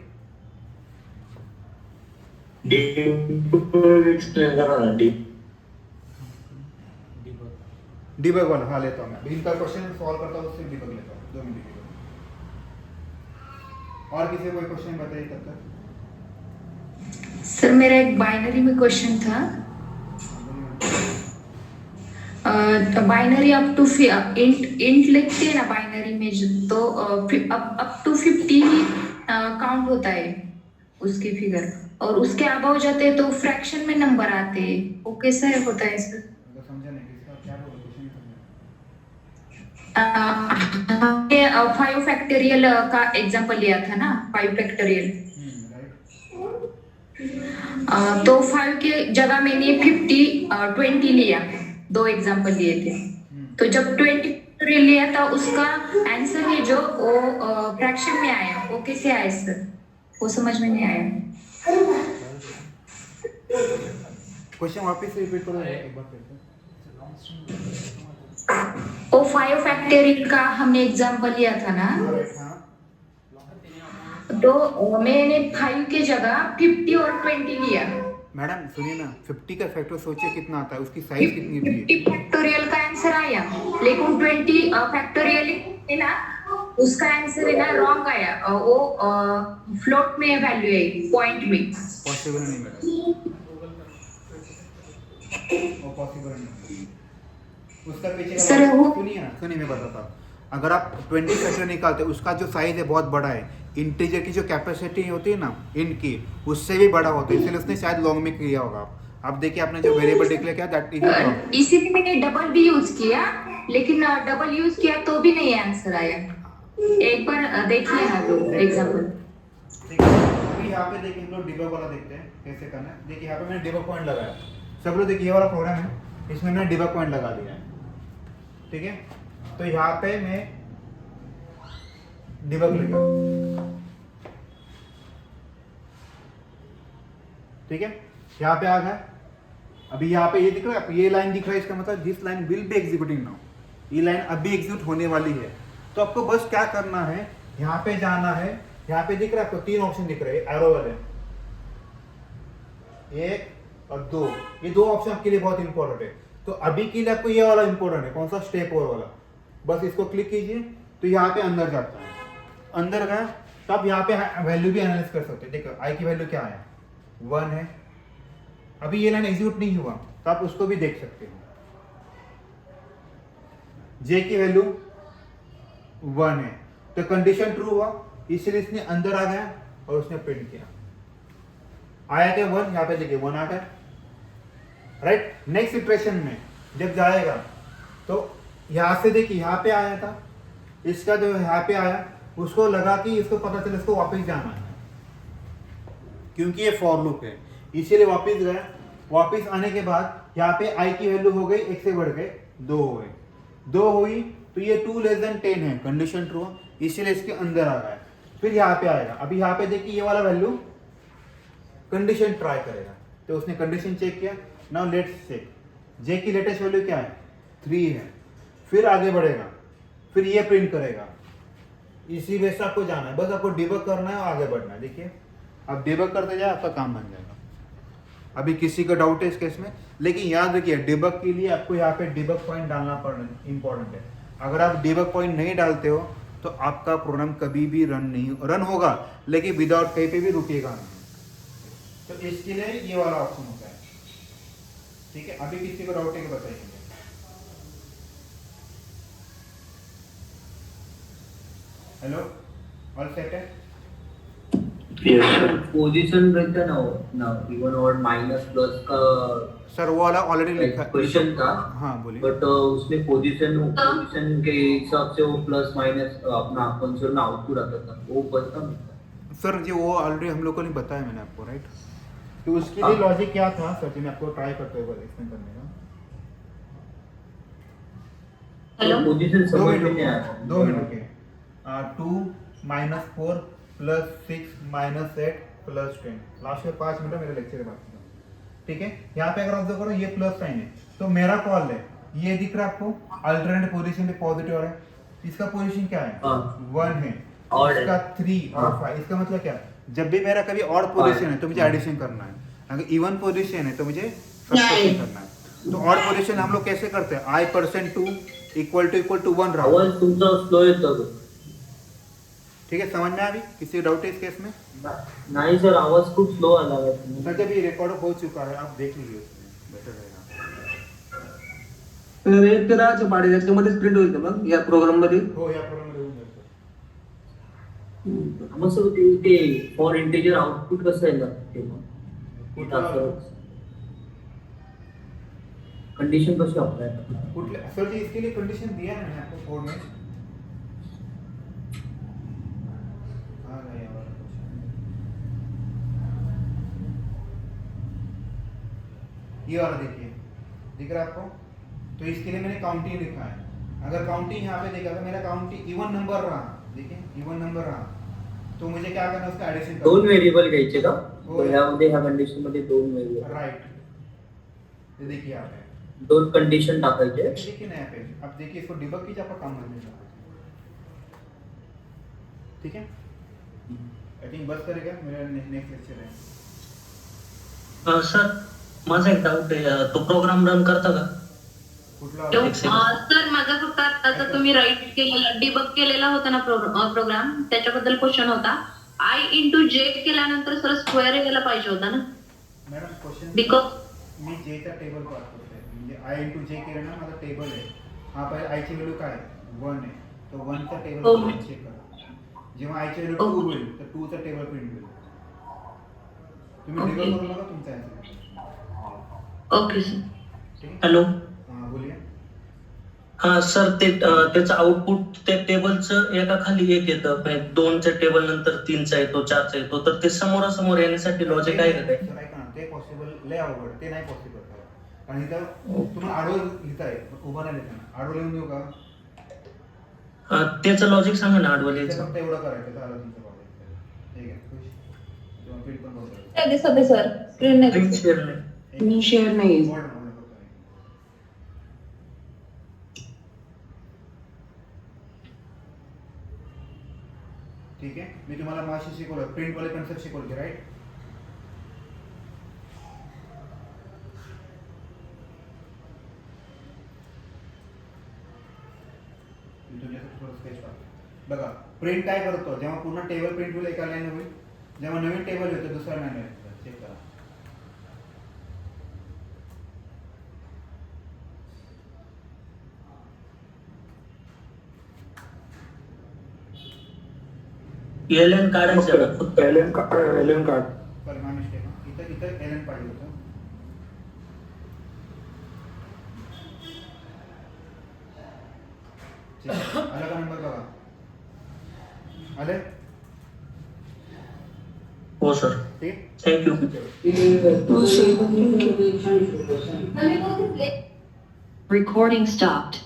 एक्सप्लेन करा ना. डिबग वाला हाँ लेता हूँ मैं. इनका क्वेश्चन सॉल्व करता हूँ, उससे डिबग लेता हूँ. 2 मिनट. और किसी को कोई क्वेश्चन बताइए तब तक. सर मेरा एक बाइनरी में क्वेश्चन था. बाइनरी अप टू इंट लिखते हैं ना बाइनरी में, तो अप टू 50 ही काउंट होता है उसकी फिगर, और उसके अबव जाते हैं तो फ्रैक्शन में नंबर आते हैं. वो कैसा होता है सर? समझा नहीं किसका क्या बोला, क्वेश्चन हमने 5 फैक्टोरियल का एग्जांपल लिया था ना, 5 फैक्टोरियल. तो 5 के जगह मैंने 20 लिया, 2 एग्जाम्पल लिए थे। तो जब 20 फैक्टोरियल लिया था उसका आंसर है जो वो फ्रैक्शन में आया, वो कैसे आया सर, वो समझ में नहीं आया। क्वेश्चन वापस रिपीट करो एक बार फिर से। वो 5 फैक्टोरियल का हमने एग्जाम्पल लिया था ना, तो मैंने 5 के जगह 50 और 20 लिया। मैडम सुनिए ना, 50 का फैक्टर सोचिए कितना आता है, उसकी साइज कितनी होती है? 50 फैक्टोरियल का आंसर आया, लेकिन 20 फैक्टोरियल है ना, उसका आंसर है ना रॉन्ग आया, वो फ्लोट में वैल्यू है, पॉइंट में। पॉसिबल नहीं मैडम, वो पॉसिबल नहीं। उसका पीछे का सर वो सुनिए मैं बताता हूँ। अगर आप 20 फैक्टर निकालते, उसका जो साइज है बहुत बड़ा है, इंटीजर की जो कैपेसिटी होती है ना int की, उससे भी बड़ा होता है, इसलिए उसने शायद लॉन्ग में किया होगा। आप देखिए आपने जो वेरिएबल डिक्लेयर किया दैट इज इसीलिए मैंने डबल भी यूज किया, लेकिन डबल यूज किया तो भी नहीं आंसर आया। एक बार देखिए ना जो एग्जांपल। ठीक है, अभी यहाँ पे देखिए हम लोग डिबग वाला देखते हैं कैसे करना है। देखिए यहाँ पे मैंने डिबग पॉइंट लगाया, सब लोग देखिए ये वाला प्रोग्राम है, इसमें मैंने डिबग पॉइंट लगा दिया है। ठीक है, तो यहाँ पे मैं डिबग लिखा, ठीक है, यहाँ पे आ गया। अभी यहाँ पे ये दिख रहा है, ये लाइन दिख रहा है, इसका मतलब this line will be executing now, ये लाइन अभी एग्जीक्यूट होने वाली है। तो आपको बस क्या करना है, यहाँ पे जाना है, यहाँ पे दिख रहा है आपको 3 ऑप्शन दिख रहे हैं एरो वाले, 1 और 2, ये 2 ऑप्शन आपके लिए बहुत इंपॉर्टेंट है। तो अभी के लिए आपको ये वाला इंपॉर्टेंट है, कौन सा, स्टेप ओवर वाला। बस इसको क्लिक कीजिए तो यहाँ पे अंदर जाता है, अंदर गया तो आप यहाँ पे वैल्यू भी एनालाइज कर सकते हैं। देखो आई की वैल्यू क्या है, 1 है। अभी ये लाइन एग्जीक्यूट नहीं हुआ तो आप उसको भी देख सकते हो। जे की वैल्यू 1 है, तो कंडीशन ट्रू हुआ, इसलिए इसने अंदर आ गया और उसने प्रिंट किया। आया क्या 1, यहाँ पे देखिए 1 आ गया, राइट। नेक्स्ट इटरेशन में जब जाएगा तो यहाँ से देखिए यहाँ पे आया था, इसका जो यहाँ पे आया उसको लगा कि इसको पता चला इसको वापस जाना है, क्योंकि ये फॉर लूप है, इसीलिए वापस गया। वापस आने के बाद यहाँ पे आई की वैल्यू हो गई 1 से बढ़ के 2 हो गई, 2 हुई तो ये 2 < 10 है, कंडीशन ट्रू, इसीलिए इसके अंदर आ गया। फिर यहाँ पे आएगा, अभी यहाँ पे देखिए ये वाला वैल्यू कंडीशन ट्राई करेगा, तो उसने कंडीशन चेक किया। नाउ लेट्स चेक, जे की लेटेस्ट वैल्यू क्या है, 3 है। फिर आगे बढ़ेगा, फिर ये प्रिंट करेगा, इसी वे से आपको जाना है, बस आपको डिबग करना है और आगे बढ़ना है। देखिए आप डिबग करते जाए, आपका काम बन जाएगा। अभी किसी का डाउट है इस केस में, लेकिन याद रखिए डिबग के लिए आपको यहाँ पे डिबग पॉइंट डालना पड़ना इंपॉर्टेंट है। अगर आप डिबग पॉइंट नहीं डालते हो तो आपका प्रोग्राम कभी भी रन होगा, लेकिन विदाउट कहीं पे भी रुकेगा नहीं। तो इसके लिए ये वाला ऑप्शन होता है, ठीक है। अभी किसी को डाउट है बताइए। हेलो, ऑल सेट है? पोजीशन रहता ना इवन और माइनस प्लस का सर वो वाला ऑलरेडी लिखा क्वेश्चन था। हाँ बोलिए। बट उसमें पोजीशन के हिसाब से वो प्लस माइनस अपना कंसोल में आउटपुट आता था, वो पता नहीं सर जी, वो ऑलरेडी हम लोग को नहीं बताया मैंने आपको, राइट। तो उसके लिए लॉजिक क्या था सर जी, मैं आपको ट्राई करते हुए एक्सप्लेन करने का। पोजीशन समझ में नहीं आया। 2 मिनट के 2 -4 + 6 - 8 + 10, लास्ट में 5 मिनट मेरे लेक्चर के बाद, ठीक है। यहाँ पे अगर ऑब्जर्व करो ये प्लस साइन है, तो मेरा कॉल है, ये दिख रहा है आपको अल्टरनेट पोजीशन पे पॉजिटिव है, इसका पोजीशन क्या है 1 है, इसका 3 और 5, इसका मतलब क्या है, जब भी मेरा कभी ऑड पोजीशन है तो मुझे एडिशन करना है, अगर इवन पोजीशन है तो मुझे सब्ट्रैक्शन करना है। तो ऑड पोजीशन हम लोग कैसे करते हैं, i% 2 = 1 रहा। आवाज तुमचा स्लो येतो, ठीक है, समझ में आ रही? किसी डाउट है इस केस में? नहीं सर, आवाज खूप स्लो आला है सर जब ये रिकॉर्ड हो चुका है आप देख लीजिए, उसमें बेटर रहेगा। एक ते 10 पाडे त्याच्यामध्येच प्रिंट होईल का मग या प्रोग्राम मध्ये? हो, या प्रोग्राम मध्ये होऊन जाईल। मग सर ते फॉर इंटीजर आउटपुट कसं आहे ना, कंडीशन कशी अप्लाय कुठले सर जी, इसके लिए कंडीशन दिया है मैंने आपको कोड में। ये वाला देखिए, दिख रहा है आपको? तो इसके लिए मैंने काउंटिंग लिखा है। अगर काउंटिंग यहाँ पे देखा तो मेरा काउंटिंग इवन नंबर रहा, देखिए इवन नंबर रहा, तो मुझे क्या करना है, उसका एडिशन करना। दोन व्हेरिएबल घ्यायचे का? हो. तो ह्यामध्ये ह्या कंडिशन मध्ये दोन व्हेरिएबल, राइट, ये देखिए यहाँ पे दोन कंडिशन टाकायचे. देखिए ना यहाँ पे, अब देखिए इसको डिबग कीजिए, आपका काम बन जाएगा। ठीक है, आई थिंक बस करेगा, मेरा नेक्स्ट लेक्चर है। सर माझा एक डाऊट आहे, तो प्रोग्राम रन करता का? कुठला? सर माझा फक्त आता तुम्ही राईट केलेला डिबग केलेला होता ना प्रोग्राम, त्याच्याबद्दल क्वेश्चन होता. आय इंटू जे केल्यानंतर सर स्क्वेअर यायला पाहिजे होता ना मॅडम क्वेश्चन, बिकॉज मी जेचा टेबल पास करतोय, म्हणजे आय इंटू जे केलं ना, माझा टेबल आहे हा, पहिले आयची व्हॅल्यू काय 1 आहे, तो 1 चा टेबल चेक करा. जेव्हा आयची व्हॅल्यू 2 होईल तर 2 चा टेबल प्रिंट होईल. तुम्ही डिबग करू नका तुमचा आन्सर. Okay sir. हॅलो, हां बोलिए. हा सर, ते त्याचं आउटपुट त्या टेबलचं एका खाली एक येतं, 2च्या टेबल नंतर 3चा येतो, 4चा येतो, तर ते समोरासमोर येण्यासाठी लॉजिक आहे का काही? सर ऐका ना, ते पॉसिबल लय अवघड, ते नाही पॉसिबल. कारण इथं तुम्हाला आडवं लिहिताय, उभं नाही लिहिताना. आडवं लिहून देऊ का? त्याचं लॉजिक सांगा ना, ते आडवलेचं. फक्त एवढं करायचं, झालं तुमचं प्रॉब्लेम. ठीक आहे, खुश. तुम्हाला प्रिंट पण बघा. काय दिसत आहे सर? स्क्रीन नाही प्रिंट दिसत. शेअर नाही. मी शेअर नाही. Hold on, hold on, फक्त. ठीक आहे, मी तुम्हाला माशी शिकवलं, प्रिंट वाले कन्सेप्ट शिकवले, राईट? बघा, प्रिंट काय करतो, जेव्हा पूर्ण टेबल प्रिंट होईल एका लाईन होईल, जेव्हा नवीन टेबल येतो दुसऱ्या लाईन येतो. चेक करा. एलएन काढायचं का फक्त? LN card. Sorry, my mistake. इथं एलएन पाहिजे होतं. आला का नंबर बघा? आले? हो सर, ठीक. थँक्यू. Recording stopped.